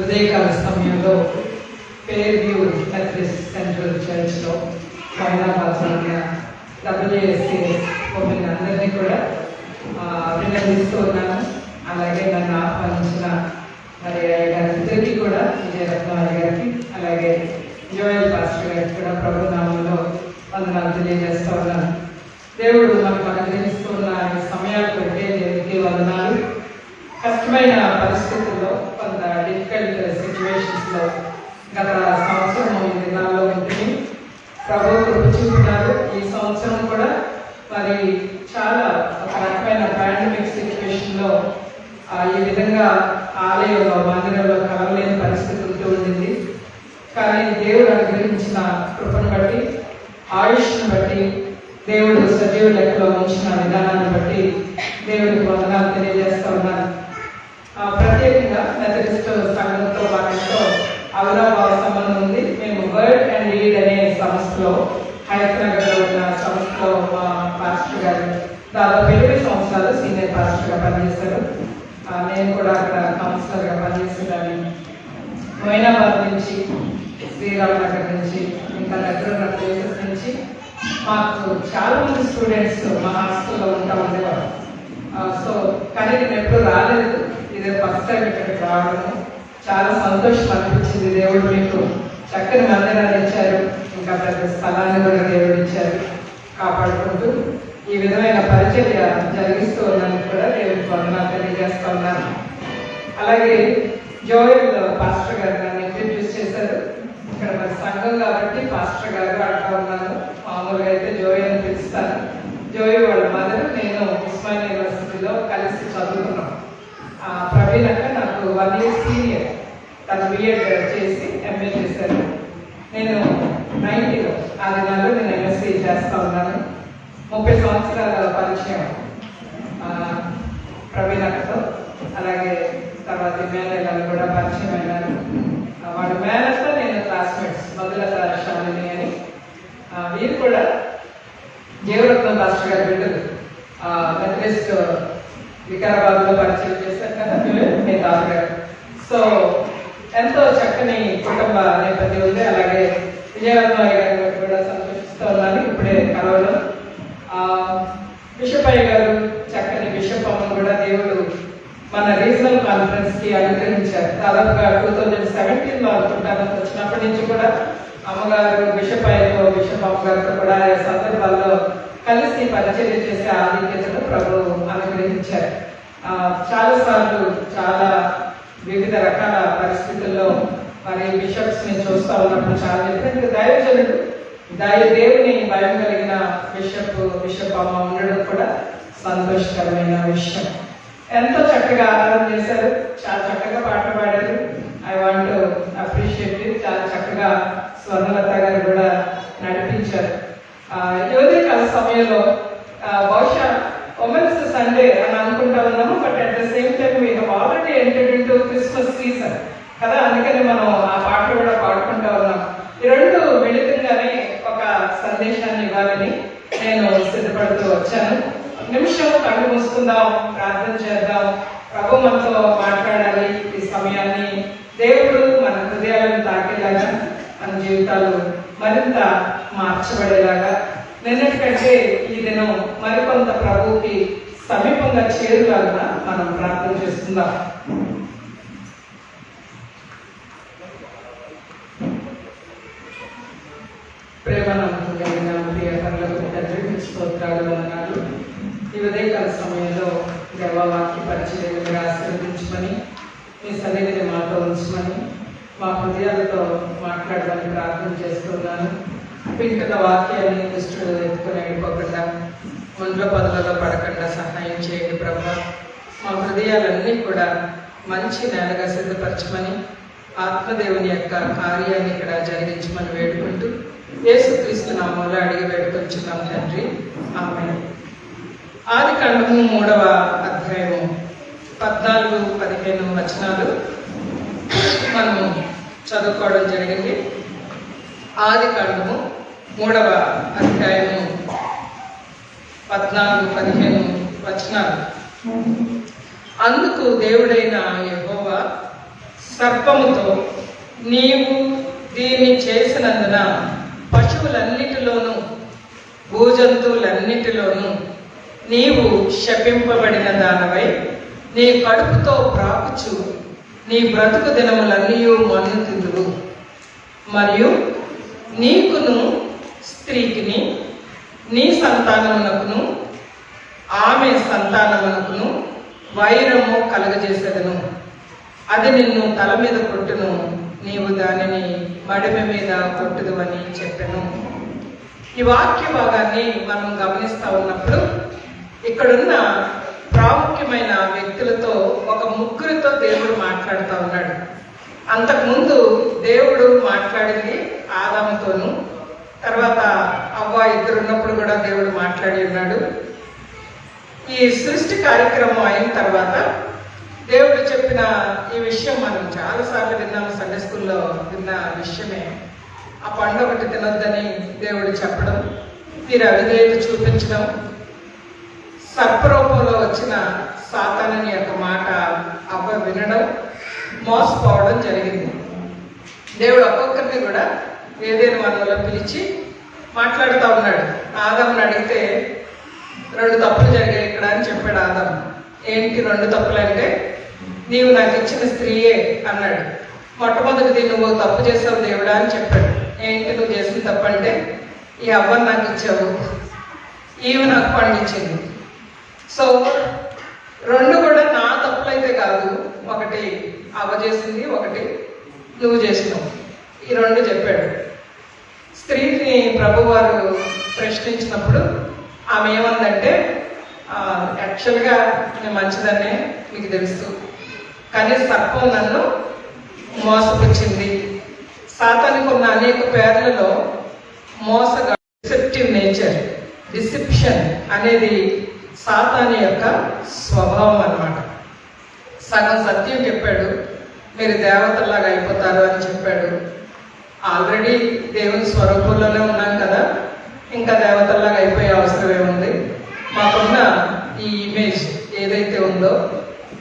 ఉదయకాల సమయంలో fair view Methodist central చర్చ్లో హైదరాబాద్లో WSCS మమ్మల్ని అందరినీ కూడా అభినందిస్తూ ఉన్నాను. అలాగే నన్ను ఆహ్వానించిన మరి గారికి కూడా విజయరత్నారాయణ గారికి, అలాగే జోయల్ పాస్టర్ గారికి కూడా ప్రభు నామంలో వందనాలు తెలియజేస్తూ ఉన్నాను. దేవుడు మనకు అనుగ్రహిస్తున్న ఈ సమయాలు పెట్టే దేవుడికి వందనాలు. కష్టమైన పరిస్థితుల్లో, కొంత డిఫికల్ట్ సిచ్యువేషన్స్లో గత సంవత్సరం ఈ దినాల్లో ఉంటుంది ప్రభు కృప చూపుతున్నారు. ఈ సంవత్సరం కూడా మరి చాలా ఒక రకమైన పాండమిక్ సిచ్యువేషన్లో ఈ విధంగా ఆలయంలో మందిరంలో కలవలేని పరిస్థితి ఉంటూ ఉండింది. కానీ దేవుడు అనుగ్రహించిన కృపను బట్టి, ఆయుష్ను బట్టి, దేవుడు సజీవ లెక్కలో ఉంచిన విధానాన్ని బట్టి దేవుడికి వందనాలు తెలియజేస్తూ ఉన్నాను. ప్రత్యేకంగా మెథడిస్ట్ సంఘంతో మాకు అవినాభావ సంబంధం ఉంది. మేము వర్డ్ అండ్ రీడ్ అనే సంస్థలో, హైదరాబాద్లో ఉన్న సంస్థలో మా పాస్టర్ గారు దాదాపు 20 సంవత్సరాలు సీనియర్ పాస్టర్గా పనిచేశారు. నేను కూడా అక్కడ కౌన్సిలర్గా పనిచేసేదాన్ని. మొయినాబాద్ నుంచి, శ్రీరామ్ నగర్ నుంచి, ఇంకా దగ్గర ఉన్న ప్లేసెస్ నుంచి మాకు చాలా మంది స్టూడెంట్స్ మా హాస్టల్లో ఉంటా ఉండేవారు. సో కానీ నేను ఎప్పుడు రాలేదు, ఇదే ఫస్ట్ టైం ఇక్కడికి రావడము. చాలా సంతోషం అనిపించింది. దేవుడు మీకు చక్కని మందిరాన్ని ఇచ్చారు, ఇంకా పెద్ద స్థలాన్ని కూడా దేవుడు ఇచ్చారు. కాపాడుకుంటూ ఈ విధమైన పరిచర్య జరిగిస్తూ ఉన్నందుకు కూడా దేవుడికి వందనాలు తెలియజేస్తూ ఉన్నాను. అలాగే జోయల్ పాస్టర్ గారు నన్ను ఇంట్రడ్యూస్ చేశారు. ఇక్కడ మరి సంఘం కాబట్టి పాస్టర్ గారు అంటూ ఉన్నాను. మామూలుగా అయితే జోయ్ అని పిలుస్తాను. జోయ్ వాళ్ళ మదర్, నేను ఉస్మానియా యూనివర్సిటీలో కలిసి చదువుకున్నాం. ప్రవీణ్ అక్క నాకు 1 year సీనియర్. తను బిఎడ్ చేసి ఎంఏ చేశారు. నేను 90లో ఆ దినాల్లో నేను ఎంఎస్సీ చేస్తూ ఉన్నాను. 30 సంవత్సరాల పరిచయం ప్రవీణ్ అక్కతో. అలాగే తర్వాత మేనల్ని కూడా పరిచయం అయినాను. వాడు మేనతో నేను క్లాస్మేట్స్, మొదలత శాలిని అని. వీరు కూడా జీవరత్నం పాస్టర్ గారి బిడ్డలు. మెథడిస్ట్ వికారాబాద్లో పరిచయం చేశారు కదా మీ తాతగారు. సో ఎంతో చక్కని కుటుంబ నేపథ్యం ఉంది. అలాగే విజయరత్నయ్య గారి కూడా సంతోషిస్తూ ఉన్నాను ఇప్పుడే కలవడం. బిషప్ అయ్య గారు, చక్కని బిషప్ అమ్మను కూడా దేవుడు మన రీజనల్ కాన్ఫరెన్స్కి అనుగ్రహించారు. దాదాపుగా 2017లో అనుకుంటాను వచ్చినప్పటి నుంచి కూడా అమ్మగారు బిషప్ అయ్యతో, బిషప్ అమ్మగారితో కూడా ఆయా సందర్భాల్లో కలిసి పరిచర్య చేసే ఆధిక్యతను ప్రభు అనుగ్రహించారు. చాలాసార్లు చాలా వివిధ రకాల పరిస్థితుల్లో మరి బిషప్స్ని చూస్తూ ఉన్నప్పుడు చాలా చెప్పినట్టు దైవజనుడు, దేవుని భయం కలిగిన బిషప్ అమ్మ ఉండడం కూడా సంతోషకరమైన విషయం. ఎంతో చక్కగా ఆరాధన చేశారు, చాలా చక్కగా పాటలు పాడారు. I want to appreciate. చాలా చక్కగా స్వర్ణలత గారు కూడా నడిపించారు. ఉదయకాల సమయంలో బహుశా ఉమెన్స్ సండే అని అనుకుంటా ఉన్నాము. But at the same time we have already entered into Christmas season కదా, అందుకని మనం ఆ పాటలు కూడా పాడుకుంటా ఉన్నాం. ఈ రెండు మిళితంగానే ఒక సందేశాన్ని ఇవ్వాలని నేను సిద్ధపడుతూ వచ్చాను. నిమిషం కళ్ళు మూసుకుందాం, ప్రార్థన చేద్దాం. ప్రభు మనతో మాట్లాడాలి. ఈ సమయాన్ని దేవుడు మన హృదయాలను తాకేలాగా, మన జీవితాలు మరింత మార్చబడేలాగా, నిన్నటికంటే ఈ దినం మరికొంత ప్రభువుకి సమీపంగా చేరులాగా మనం ప్రార్థన చేస్తున్నాం. ప్రేమనందు కలిగిన ప్రియ పనులకు తండ్రి స్తోత్రాలు, వందనాలు. ఈ ఉదయకాల సమయంలో దేవవాక్య పరిచర్యను ఆశీర్వదించమని, మీ సన్నిధిని మాతో ఉంచమని, మా హృదయాలతో మాట్లాడమని ప్రార్థన చేస్తున్నాను. వింటున్న వాక్యాన్ని దృష్టిలో ఎత్తుకుని వెళ్ళిపోకుండా, ముందులో పదులలో పడకుండా సహాయం చేయండి ప్రభు. మా హృదయాలన్నీ కూడా మంచి నేలగా సిద్ధపరచమని, ఆత్మదేవుని యొక్క కార్యాన్ని ఇక్కడ జరిగించమని వేడుకుంటూ యేసుక్రీస్తు నామములో అడిగి వేడుకొంచున్నాం తండ్రి, ఆమేన్. ఆదికాండము 3వ అధ్యాయము 14-15 వచనాలు మనము చదువుకోవడం జరిగింది. ఆదికాండము 3వ అధ్యాయము 14-15 వచనాలు. అందుకు దేవుడైన యెహోవా సర్పముతో, నీవు దీన్ని చేసినందున పశువులన్నిటిలోనూ భూజంతువులన్నిటిలోనూ నీవు శపింపబడిన దానవై నీ కడుపుతో ప్రాకుచు నీ బ్రతుకు దినములన్నీ మన్ను తిందువు. మరియు నీకును స్త్రీకిని నీ సంతానమునకును ఆమె సంతానమునకును వైరము కలగజేసేదను. అది నిన్ను తల మీద కొట్టును, నీవు దానిని మడిమ మీద కొట్టుదు అని చెప్పాను. ఈ వాక్య భాగాన్ని మనం గమనిస్తూ ఉన్నప్పుడు ఇక్కడున్న ప్రాముఖ్యమైన వ్యక్తులతో ఒక ముగ్గురితో దేవుడు మాట్లాడుతూ ఉన్నాడు. అంతకుముందు దేవుడు మాట్లాడింది ఆదాముతోను, తర్వాత అవ్వ ఇద్దరు ఉన్నప్పుడు కూడా దేవుడు మాట్లాడి ఉన్నాడు. ఈ సృష్టి కార్యక్రమం అయిన తర్వాత దేవుడు చెప్పిన ఈ విషయం మనం చాలాసార్లు విన్నాము, సండే స్కూల్లో విన్న విషయమే. ఆ పండు ఒకటి తినొద్దని దేవుడు చెప్పడం, మీరు అవిధేయత చూపించడం, సర్పరూపంలో వచ్చిన సాతానుని యొక్క మాట అవ్వ వినడం, మోసపోవడం జరిగింది. దేవుడు ఒక్కొక్కరిని కూడా ఏదైనా మనలో పిలిచి మాట్లాడుతూ ఉన్నాడు. ఆదాముని అడిగితే 2 తప్పులు జరిగాయి ఇక్కడ అని చెప్పాడు ఆదాము. ఏంటి 2 తప్పులు అంటే, నీవు నాకు ఇచ్చిన స్త్రీయే అన్నాడు. మొట్టమొదటిది నువ్వు తప్పు చేసావు దేవుడా అని చెప్పాడు. ఏంటి నువ్వు చేసిన తప్పు అంటే, ఈ అవ్వను నాకు ఇచ్చావు, ఈమె నాకు పండించింది. సో 2 కూడా నా తప్పులైతే కాదు, ఒకటి అవ్వ చేసింది, ఒకటి నువ్వు చేసినావు, ఈ 2 చెప్పాడు. స్త్రీని ప్రభువారు ప్రశ్నించినప్పుడు ఆమె ఏమందంటే, యాక్చువల్గా నేను మంచిదనే మీకు తెలుసు, కానీ సర్పం నన్ను మోసపుచ్చింది. సాతానికి ఉన్న అనేక పేర్లలో మోసగా డిసెప్టివ్ నేచర్, డిసెప్షన్ అనేది సాతాని యొక్క స్వభావం అన్నమాట. సగం సత్యం చెప్పాడు, మీరు దేవతల్లాగా అయిపోతారు అని చెప్పాడు. ఆల్రెడీ దేవుని స్వరూపంలోనే ఉన్నాం కదా, ఇంకా దేవతల్లాగా అయిపోయే అవసరం ఏముంది? మాకున్న ఈ ఇమేజ్ ఏదైతే ఉందో,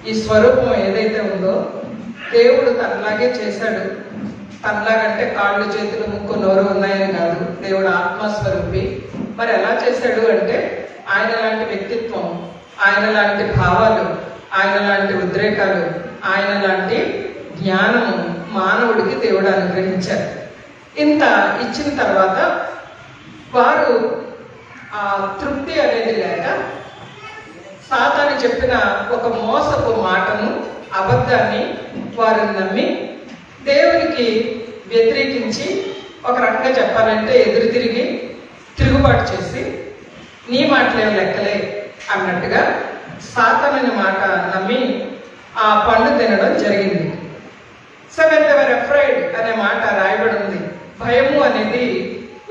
ఈ స్వరూపం ఏదైతే ఉందో, దేవుడు తనలాగే చేశాడు. తనలాగంటే కాళ్ళు చేతులు ముక్కు నోరు ఉన్నాయని కాదు, దేవుడు ఆత్మస్వరూపి. మరి ఎలా చేశాడు అంటే, ఆయన లాంటి వ్యక్తిత్వం, ఆయన లాంటి భావాలు, ఆయన లాంటి ఉద్రేకాలు, ఆయన లాంటి జ్ఞానము మానవుడికి దేవుడు అనుగ్రహించారు. ఇంత ఇచ్చిన తర్వాత వారు ఆ తృప్తి అనేది లేక సాతాను చెప్పిన ఒక మోసపు మాటను, అబద్ధాన్ని వారు నమ్మి దేవునికి వ్యతిరేకించి, ఒక రకంగా చెప్పాలంటే ఎదురు తిరుగుబాటు చేసి, నీ మాటలేం లెక్కలే అన్నట్టుగా సాతానుని మాట నమ్మి ఆ పండు తినడం జరిగింది. So when they were afraid అనే మాట రాయబడి ఉంది. భయము అనేది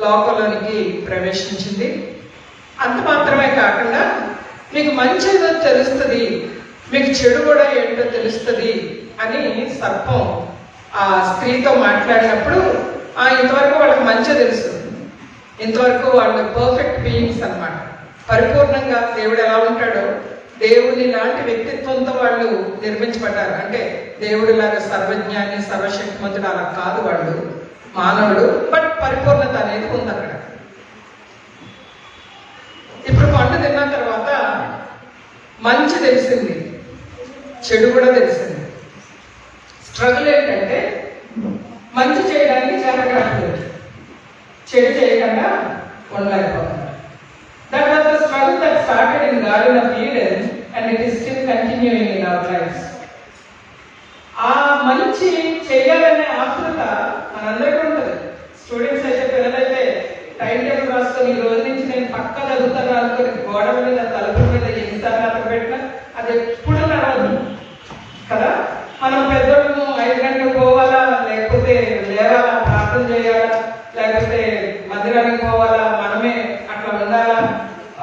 లోకంలోనికి ప్రవేశించింది. అంత మాత్రమే కాకుండా మీకు మంచి ఏదో తెలుస్తుంది, మీకు చెడు కూడా ఏంటో తెలుస్తుంది అని సర్పం ఆ స్త్రీతో మాట్లాడినప్పుడు, ఇంతవరకు వాళ్ళకి మంచి తెలుసు, ఇంతవరకు వాళ్ళు పర్ఫెక్ట్ బీయింగ్స్ అన్నమాట. పరిపూర్ణంగా దేవుడు ఎలా ఉంటాడో, దేవుని లాంటి వ్యక్తిత్వంతో వాళ్ళు నిర్మించబడ్డారు. అంటే దేవుడిలాగా సర్వజ్ఞాని, సర్వశక్తిమంతుడు అలా కాదు వాళ్ళు, మానవుడు, బట్ పరిపూర్ణత అనేది ఉంది అక్కడ. ఇప్పుడు పండు తిన్న తర్వాత మంచి తెలిసింది, చెడు కూడా తెలిసింది. స్ట్రగుల్ ఏంటంటే, మంచి చేయడానికి చేతకాట్లేదు, చెడు చేయకుండా ఉండలేకపోతున్నారు. That was the struggle that started in Garden of Eden and it is still continuing in our lives. ఆ మంచి చేయాలనే ఆతృత మనందరికీ ఉంటుంది. స్టూడెంట్స్ అయితే, పిల్లలైతే టైం టేబుల్ రాసుకొని ఈ రోజు నుంచి నేను పక్కా చదువుతాను అనుకుని గోడ మీద, తలుపు మీద ఎన్నిసార్లు అక్కడ పెట్టినా అది ఎప్పుడు నడవదు కదా. మనం పెద్దోళ్ళము 5 గంటలకు పోవాలా, లేకపోతే లేవాలా, ప్రార్థన చేయాలా, లేకపోతే మందిరానికి పోవాలా, మనమే అట్లా ఉండాలా,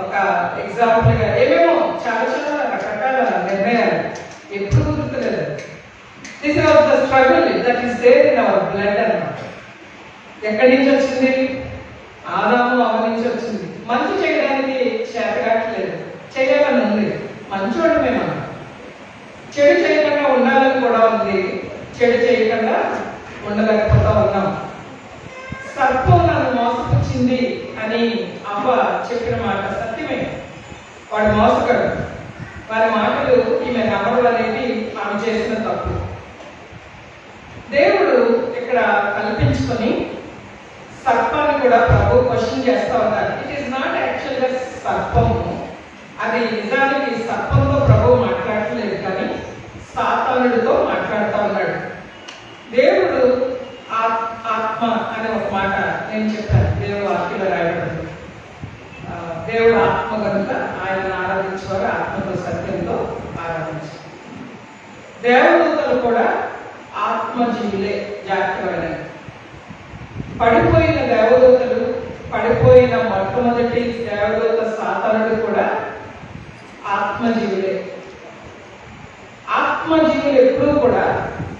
ఒక ఎగ్జాంపుల్గా ఏమేమో చాలా చాలా రకరకాల నిర్ణయాలు ఎప్పుడు కుదురుతలేదు. This was the struggle that is there in our blood అన్నమాట. ఎక్కడి నుంచి వచ్చింది? ఆదాము అవ్వ నుంచి వచ్చింది. మంచి చేయడానికి చేతకాట్లేదు, చేయాలని ఉంది, మంచోడు మేము. చెడు చేయకుండా ఉండాలని కూడా ఉంది, చెడు చేయకుండా ఉండలేకపోతా ఉన్నాం. సర్పం నన్ను మోసపుచ్చింది అని అవ్వ చెప్పిన మాట సత్యమే. వాడు మోసగాడు. వారి మాటలు ఈమె నమ్మడం అనేది ఆమె చేసిన తప్పు. దేవుడు ఇక్కడ కల్పించుకొని సర్పాన్ని కూడా ప్రభు క్వశ్చన్ చేస్తా ఉన్నారు. ఇట్ ఈస్ నాట్ యాక్చువల్గా సర్పము, అది నిజానికి సర్పంతో ప్రభు మాట్లాడలేదు, కానీ సాతానుడితో మాట్లాడుతూ ఉన్నాడు. దేవుడు ఆత్మ అనే ఒక మాట నేను చెప్పాను, దేవుడు వాక్యంలో రాయబడింది. దేవుడు ఆత్మ కనుక ఆయన ఆరాధించేవారు ఆత్మతో సత్యంతో ఆరాధించారు. దేవదూతలు కూడా ఆత్మజీవులే, జాగ్రత్తమైన పడిపోయిన దేవదూతలు, పడిపోయిన మొట్టమొదటి దేవదూత సాతానుడు కూడా ఆత్మజీవులే. ఆత్మజీవులు ఎప్పుడూ కూడా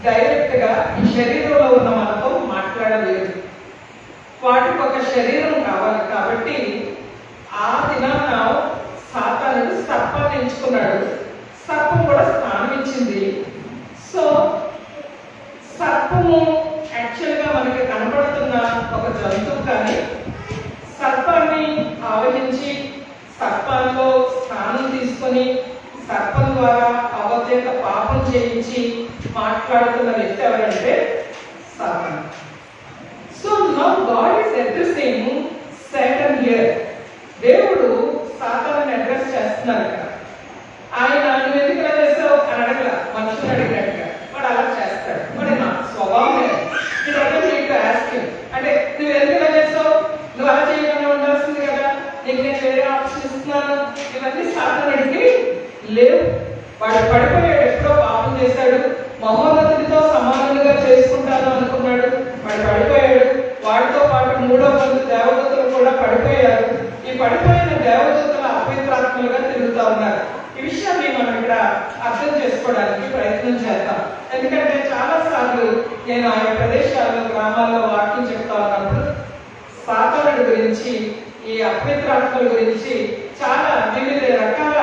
డైరెక్ట్ గా ఈ శరీరంలో ఉన్న మనతో మాట్లాడలేదు. వాటికి ఒక శరీరం కావాలి. కాబట్టి ఆ దినాన సాతానుడు సర్పాన్ని ఎంచుకున్నాడు. సర్పం కూడా స్థానం ఇచ్చింది. సో సర్పము యాక్చువల్గా మనకి కనపడుతున్న ఒక జంతువు, కానీ సర్పాన్ని ఆవహించి సర్పంలో స్థానం తీసుకొని సర్పం ద్వారా అవచేత పాపం చేయించి మాట్లాడుతున్న వ్యక్తి ఎవరంటే సాతాను. So now God is addressing Satan here. దేవుడు సాతానుని అడ్రస్ చేస్తున్నారు కదా. ఆయన నువ్వు ఎందుకు ఇలా చేస్తావు అని అడగల, మనుషులు అడిగినట్టుగా. వాడు అలా చేస్తాడు, వాడు నా స్వభావమే. అంటే నువ్వు ఎందుకు ఇలా చేస్తావు, నువ్వు అలా చేయకుండా ఉండాల్సింది కదా, నీకు నేను వేరే ఆప్షన్ ఇస్తున్నాను. ఇవన్నీ సాతానుడికి లేవు. వాడు పడిపోయాడు, ఎప్పుడో పాపం చేశాడు, మహోన్నతుడితో సమానంగా చేసుకుంటాను అనుకున్నాడు. వాడు పడిపోయాడు. వాడితో పాటు మూడో మంది దేవదూతలు కూడా పడిపోయారు. ఈ పడిపోయిన దేవదూతలు అపవిత్రాత్మలుగా తిరుగుతూ ఉన్నారు. ఈ విషయాన్ని మనం ఇక్కడ అర్థం చేసుకోవడానికి ప్రయత్నం చేద్దాం. ఎందుకంటే చాలా సార్లు నేను ఆయా ప్రదేశాల్లో, గ్రామాల్లో వాక్యం చెప్తా ఉన్నప్పుడు సాతానుడి గురించి, ఈ అపవిత్రాత్మల గురించి చాలా వివిధ రకాల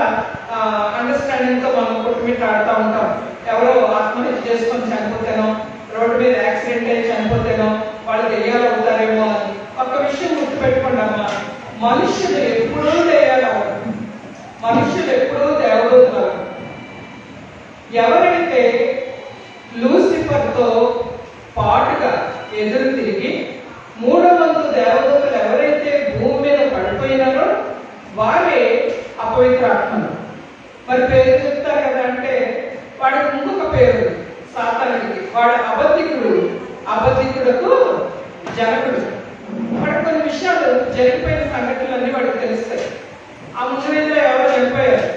అండర్స్టాండింగ్ తో మనం కొట్టుమిట్టాడుతూ ఉంటాం. ఎవరో ఆత్మహత్య చేసుకొని చనిపోతేనో, రోడ్డు మీద యాక్సిడెంట్ అయ్యి చనిపోతేనో వాళ్ళు దెయ్యాలవుతారేమో అని. ఒక్క విషయం గుర్తుపెట్టుకోండి అమ్మా, మనుషులు ఎప్పుడూ దెయ్యాలవ్వరు, మనుషులు ఎప్పుడూ దేవదూతలు. ఎవరైతే లూసిఫర్తో పాటుగా ఎదురు తిరిగి మూడో వంతు దేవదూతలు ఎవరైతే భూమి మీద పడిపోయినారో వారే అపవిత్రాత్మలు. మరి పేరు చెప్తారు కదా అంటే వాడికి ఇంకొక పేరు సాతానుడికి. వాడు అబద్ధికుడు, అబద్ధికుడుకు జనకుడు. వాడికి కొన్ని విషయాలు, జరిగిపోయిన సంఘటనలన్నీ వాడికి తెలుస్తాయి. ఆ ముసలిలో ఎవరో చనిపోయారు,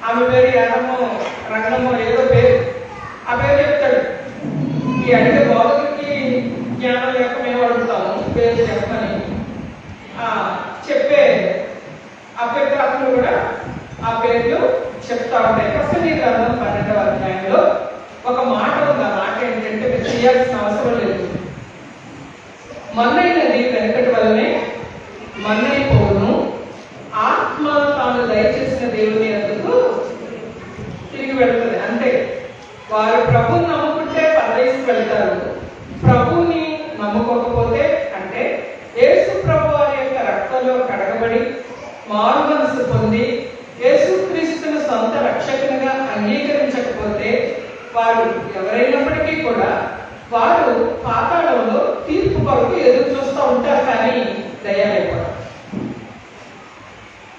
ఆమె పేరు యాదమ్మో రంగమ్మో ఏదో పేరు, ఆ పేరు చెప్తాడు. ఈ అడిగే బోధకుడికి జ్ఞానం లేక మేము అడుగుతాము పేరు చెప్పని. చెప్పే అపవిత్రాత్మలు కూడా ఆ పేర్లు చెప్తా ఉంటాయి. ప్రసంగి గ్రంథం 12వ అధ్యాయంలో ఒక మాట ఉంది. ఆ మాట ఏంటంటే మీరు చేయాల్సిన అవసరం లేదు. మన్నైనది వెనకటి వల్లనే మన్నైపోను, ఆత్మ తాను దయచేసిన దేవుని అందుకు తిరిగి వెళ్తుంది. అంటే వారు ప్రభుని నమ్ముకుంటే పరదేశం వెళ్తారు. ప్రభుని నమ్ముకోకపోతే, అంటే యేసు ప్రభు వారి యొక్క రక్తంలో కడగబడి మారు మనసు పొంది యేసుక్రీస్తును సొంత రక్షకునిగా అంగీకరించకపోతే వారు ఎవరైనప్పటికీ కూడా వారు పాతాళంలో తీర్పు కొరకు ఎదురు చూస్తూ ఉంటారు, కానీ దయ్యాలైపోతారు.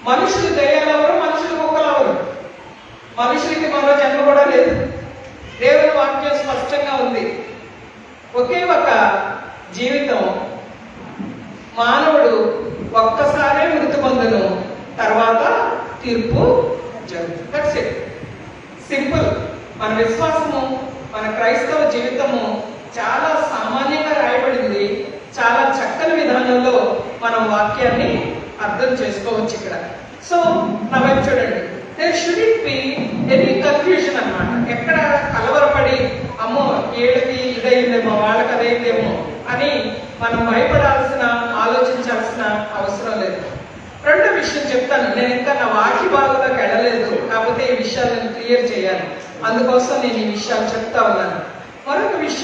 మనుషులు దయ్యాలెవరు, మనుషులు కుక్కలెవరు? మనుషులకి మరో జన్మ కూడా లేదు. దేవుని వాక్యం స్పష్టంగా ఉంది. ఒకే ఒక జీవితం, మానవుడు ఒక్కసారే మృతి పొందును, తర్వాత తీర్పు జరుగుతుంది. That's it, simple. మన విశ్వాసము, మన క్రైస్తవ జీవితము చాలా సామాన్యంగా రాయబడింది. చాలా చక్కని విధానంలో మనం వాక్యాన్ని అర్థం చేసుకోవచ్చు ఇక్కడ. సో నా వైపు చూడండి, there should be any confusion అన్నమాట. ఎక్కడ కలవరపడి అమ్మో వీళ్ళకి ఇదైందేమో వాళ్ళకి అదైందేమో అని మనం భయపడాల్సిన, ఆలోచించాల్సిన అవసరం లేదు. రెండో విషయం చెప్తాను. నేను ఇంకా నా వాక్య భాగంలోకి వెళ్ళలేదు, కాకపోతే ఈ విషయాలను క్లియర్ చేయాలి, అందుకోసం నేను ఈ విషయాలు చెప్తా ఉన్నాను. మరొక విషయం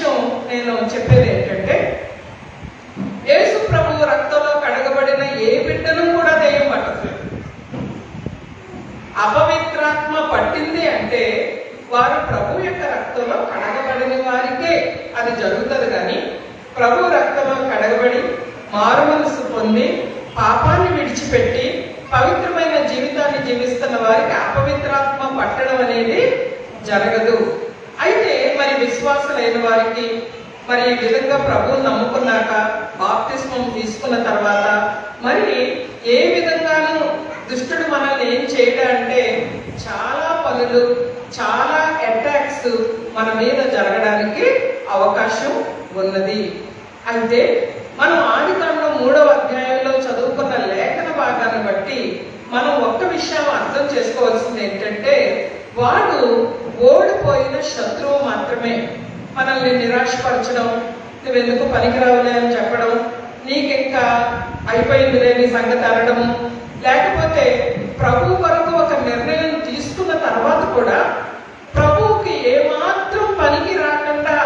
కడగబడిన వారికే అది జరుగుతుంది. కానీ ప్రభు రక్తంలో కడగబడి మారు మనసు పొంది పాపాన్ని విడిచిపెట్టి పవిత్రమైన జీవితాన్ని జీవిస్తున్న వారికి అపవిత్రాత్మ పట్టడం అనేది జరగదు. అయితే మరి విశ్వాసులైన వారికి మరి ఈ విధంగా ప్రభువుని నమ్ముకున్నాక బాప్తిస్మం తీసుకున్న తర్వాత మరి ఏ విధంగానూ దుష్టుడు మనల్ని ఏం చేయడం అంటే చాలా పనులు, చాలా అటాక్స్ మన మీద జరగడానికి అవకాశం ఉన్నది. అయితే మనం ఆదికాండం 3వ అధ్యాయంలో చదువుకున్న లేఖన భాగాన్ని బట్టి మనం ఒక్క విషయం అర్థం చేసుకోవాల్సింది ఏంటంటే, వాడు ఓడిపోయిన శత్రువు మాత్రమే. మనల్ని నిరాశపరచడం, నువ్వెందుకు పనికిరావులే అని చెప్పడం, నీకింకా అయిపోయిందిలే నీ సంగతి అనడము, లేకపోతే ప్రభు కొరకు ఒక నిర్ణయం తీసుకున్న తర్వాత కూడా ప్రభువుకి ఏమాత్రం పనికి రాకుండా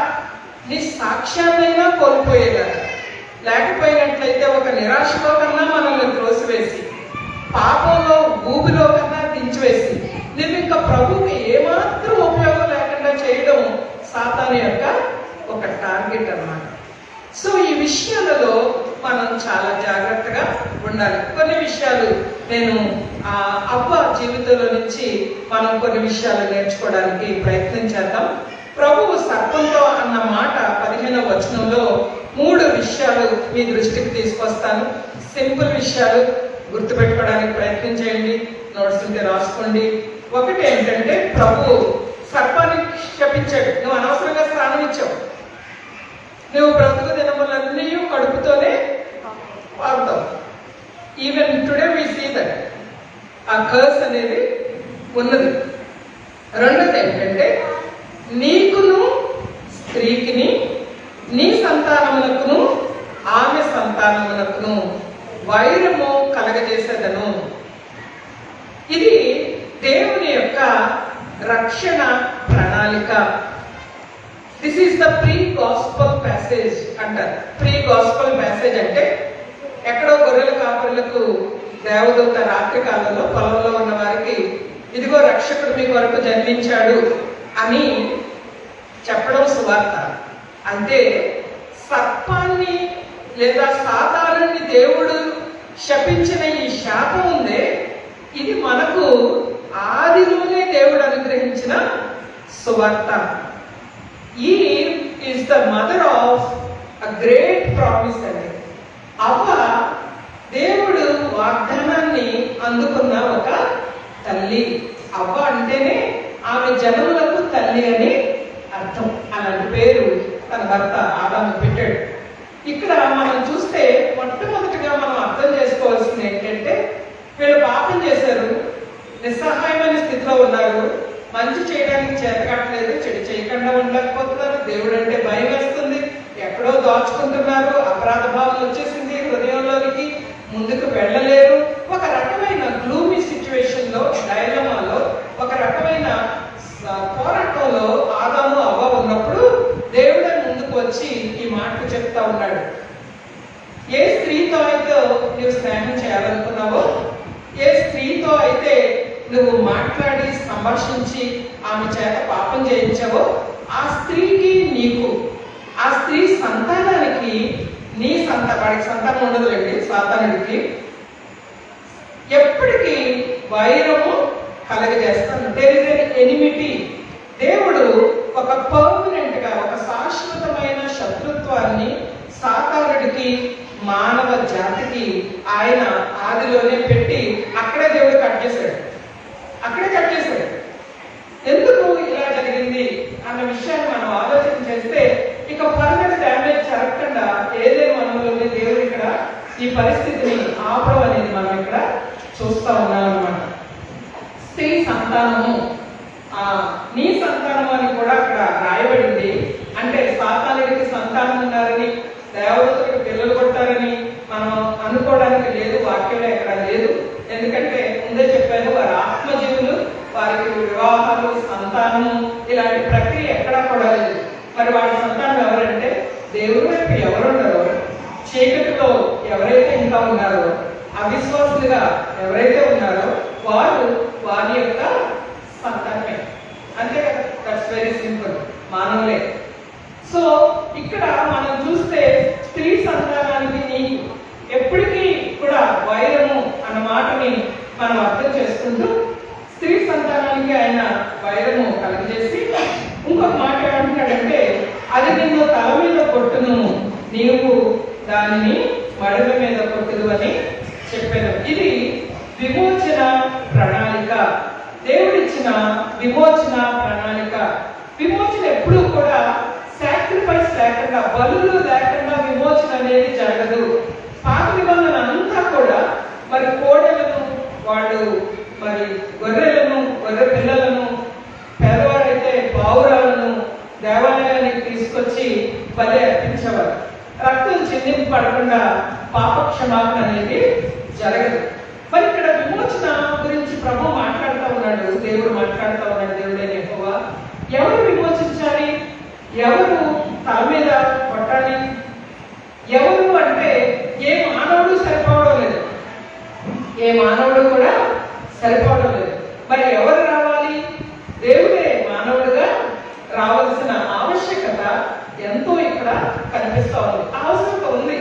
నీ సాక్ష్యాన్నైనా కోల్పోయేదా, లేకపోయినట్లయితే ఒక నిరాశలో కన్నా మనల్ని త్రోసివేసి పాపంలో ఊబిలో కన్నా దించివేసి నువ్వు ఇంకా ప్రభువుకి ఏమాత్రం ఉపయోగం లేకుండా చేయడం సాతాను యొక్క ఒక టార్గెట్ అన్నమాట. సో ఈ విషయాలలో మనం చాలా జాగ్రత్తగా ఉండాలి. కొన్ని విషయాలు నేను అవ్వ జీవితంలో నుంచి మనం కొన్ని విషయాలు నేర్చుకోవడానికి ప్రయత్నం చేద్దాం. ప్రభువు సర్పంతో అన్న మాట 15వ వచనంలో 3 విషయాలు మీ దృష్టికి తీసుకొస్తాను. సింపుల్ విషయాలు గుర్తుపెట్టుకోవడానికి ప్రయత్నం చేయండి, నోట్స్ ఉంటే రాసుకోండి. ఒకటి ఏంటంటే, ప్రభు సర్పాన్ని శపించాడు, నువ్వు అనవసరంగా స్నానం ఇచ్చావు, నువ్వు బ్రతుకు దినములన్నీ కడుపుతోనే వాడతావు. Even today we see that a curse అనేది ఉన్నది. రెండోది ఏంటంటే, నీకును స్త్రీకిని నీ సంతానమునకును ఆమె సంతానమునకును వైరము కలగజేసేదను. ఇది దేవుని యొక్క రక్షణ ప్రణాళిక. This is the pre gospel passage అంటారు. ప్రీ గాస్పల్ ప్యాసేజ్ అంటే ఎక్కడో గొర్రెల కాపరులకు దేవదూత రాత్రి కాలంలో పొలంలో ఉన్న వారికి ఇదిగో రక్షకుడు మీ కొరకు జన్మించాడు అని చెప్పడం సువార్త. అంటే సర్పాన్ని లేదా సాతానుని దేవుడు శపించిన ఈ శాపం ఉందే, ఇది మనకు ఆదిలోనే దేవుడు అనుగ్రహించిన సువార్త. Eve is the mother of a great promise అండి. అవ్వ దేవుడు వాగ్దానాన్ని అందుకున్న ఒక తల్లి. అవ్వ అంటేనే ఆమె జనములకు తల్లి అని అర్థం. అలాంటి పేరు తన భర్త ఆదాము పెట్టాడు. ఇక్కడ మనం చూస్తే మొట్టమొదటిగా మనం అర్థం చేసుకోవాల్సింది ఏంటంటే, వీళ్ళు పాపం చేశారు, నిస్సహాయమైన స్థితిలో ఉన్నారు, మంచి చేయడానికి చేతకట్లేదు, చెడు చేయకుండా ఉండలేకపోతున్నారు, దేవుడు అంటే భయం వేస్తుంది, ఎక్కడో దాచుకుంటున్నారు, అపరాధ భావం వచ్చేసింది హృదయంలోనికి, ముందుకు వెళ్ళలేరు. ఒక రకమైన గ్లూమీ సిచ్యువేషన్ లో, డైలమాలో, ఒక రకమైన పోరాటంలో ఆదాము అవ్వ ఉన్నప్పుడు దేవుడే ముందుకు వచ్చి ఈ మాటలు చెప్తా ఉన్నాడు. ఏ స్త్రీతో అయితే నువ్వు స్నేహం చేయాలనుకున్నావో, ఏ స్త్రీతో అయితే నువ్వు మాట్లాడి సంభాషించి ఆమె చేత పాపం చేయించావో, ఆ స్త్రీకి నీకు, ఆ స్త్రీ సంతానానికి, నీ వాడికి సంతానం ఉండదులేండి, సాతానుడికి ఎప్పటికీ వైరము కలగజేస్తాను. There is an enmity. దేవుడు ఒక పర్మనెంట్ గా, ఒక శాశ్వతమైన శత్రుత్వాన్ని సాతానుడికి, మానవ జాతికి ఆయన ఆదిలోనే పెట్టి అక్కడే దేవుడు కట్ చేశాడు. ఎందుకు ఇలా జరిగింది అన్న విషయాన్ని మనం ఆలోచన చేస్తే, ఇక ఫర్దర్ డ్యామేజ్ జరగకుండా ఏదైనా మనలోనే దేవుడు ఇక్కడ ఈ పరిస్థితిని ఆపడం అనేది మనం ఇక్కడ చూస్తా ఉన్నాం అన్నమాట. స్త్రీ సంతానము, నీ సంతానము అని కూడా అక్కడ రాయబడింది. అంటే సాతానుడికి సంతానం ఉన్నారని, దేవతలకు పిల్లలు కొట్టారని మనం అనుకోవడానికి లేదు, వాక్యంలో ఎక్కడ లేదు. ఎందుకంటే ముందే చెప్పాను, వారి ఆత్మజీవులు, వారికి వివాహాలు, సంతానము ఇలాంటి ప్రక్రియ ఎక్కడా కూడా లేదు. మరి వారి సంతానం ఎవరంటే, దేవుడు వైపు ఎవరున్నారో, చీకటిలో ఎవరైతే ఇంకా ఉన్నారో, అవిశ్వాసులుగా ఎవరైతే ఉన్నారో వారు వారి యొక్క సంతానమే. అంతే కదా, దట్స్ వెరీ సింపుల్. మానవులే. సో ఇక్కడ మనం చూస్తే స్త్రీ సంతానానికి నీకు ఎప్పటికీ కూడా వైరము అన్న మాటని మనం అర్థం చేసుకుంటూ స్త్రీ సంతానానికి ఆయన వైరము కలుగజేసి ఇంకొక మాట ఏమంటున్నాడంటే అది నిన్ను తల మీద కొట్టును, నీవు దానిని మడమ మీద కొట్టుదు అని చెప్పాను. ఇది విమోచన ప్రణాళిక, దేవుడిచ్చిన విమోచన ప్రణాళిక. విమోచన ఎప్పుడూ కూడా సాక్రిఫైస్ లేకుండా, బలులు లేకుండా విమోచన అనేది జరగదు. పాత నిబంధన అంతా కూడా మరి కోడెలను, వాళ్ళు మరి గొర్రెలను, గొర్రె పిల్లలను, పేదవారైతే పావురాలను దేవాలయానికి తీసుకొచ్చి బలి అర్పించేవారు. రక్తం చెందింపబడకుండా పాప క్షమాపణ అనేది జరగదు. మరి ఇక్కడ విమోచన గురించి ప్రభు మాట్లాడుతూ ఉన్నాడు, దేవుడు మాట్లాడుతూ ఉన్నాడు. దేవుడైన యెహోవా ఎవరు విమోచించాలి, ఎవరు తల మీద కొట్టాలి, ఎవరు అంటే ఏ మానవుడు సరిపోవడం లేదు, ఏ మానవుడు కూడా సరిపోవడం లేదు. మరి ఎవరు రావాలి? దేవుడే మానవుడిగా రావాల్సిన ఆవశ్యకత ఎంతో ఇక్కడ కనిపిస్తా ఉంది. అవసరత ఉంది.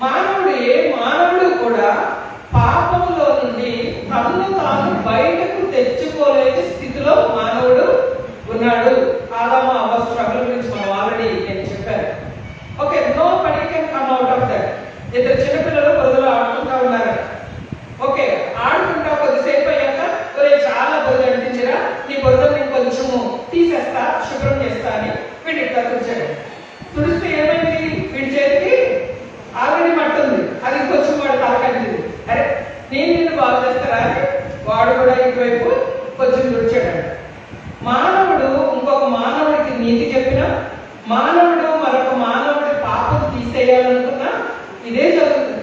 మానవుడు, ఏ మానవుడు కూడా పాపంలో నుండి తనను తాను బయటకు తెచ్చుకోలేని స్థితిలో మానవుడు ఉన్నాడు. ఆదాము అవ్వ స్ట్రగుల్ గురించి మనం ఆల్రెడీ నేను చెప్పాను. Okay, nobody can come out of that. ఇద్దరు చిన్నపిల్లలు బురదలో ఆడుకుంటా ఉన్నారు. ఓకే, ఆడుకుంటా కొద్దిసేపు అయ్యాక చాలా బురద అనిపించరా, నీ బురదని కొంచెము తీసేస్తా, శుభ్రం చేస్తా అని వీడి ఇట్లా తుడిచాడు. తుడిస్తే ఏమైంది? వీడి చేతికి ఆల్రెడీ మట్టుంది, అది కొంచెం వాడు తలకంటింది. అరే నేను నిన్ను బాగు చేస్తారా అని వాడు కూడా ఇటువైపు కొంచెం తుడిచాడు. మానవుడు ఇంకొక మానవుడికి నీతి చెప్పినా, మానవుడు మరొక మానవుడి పాపం తీసేయాలనుకున్నా ఇదే జరుగుతుంది.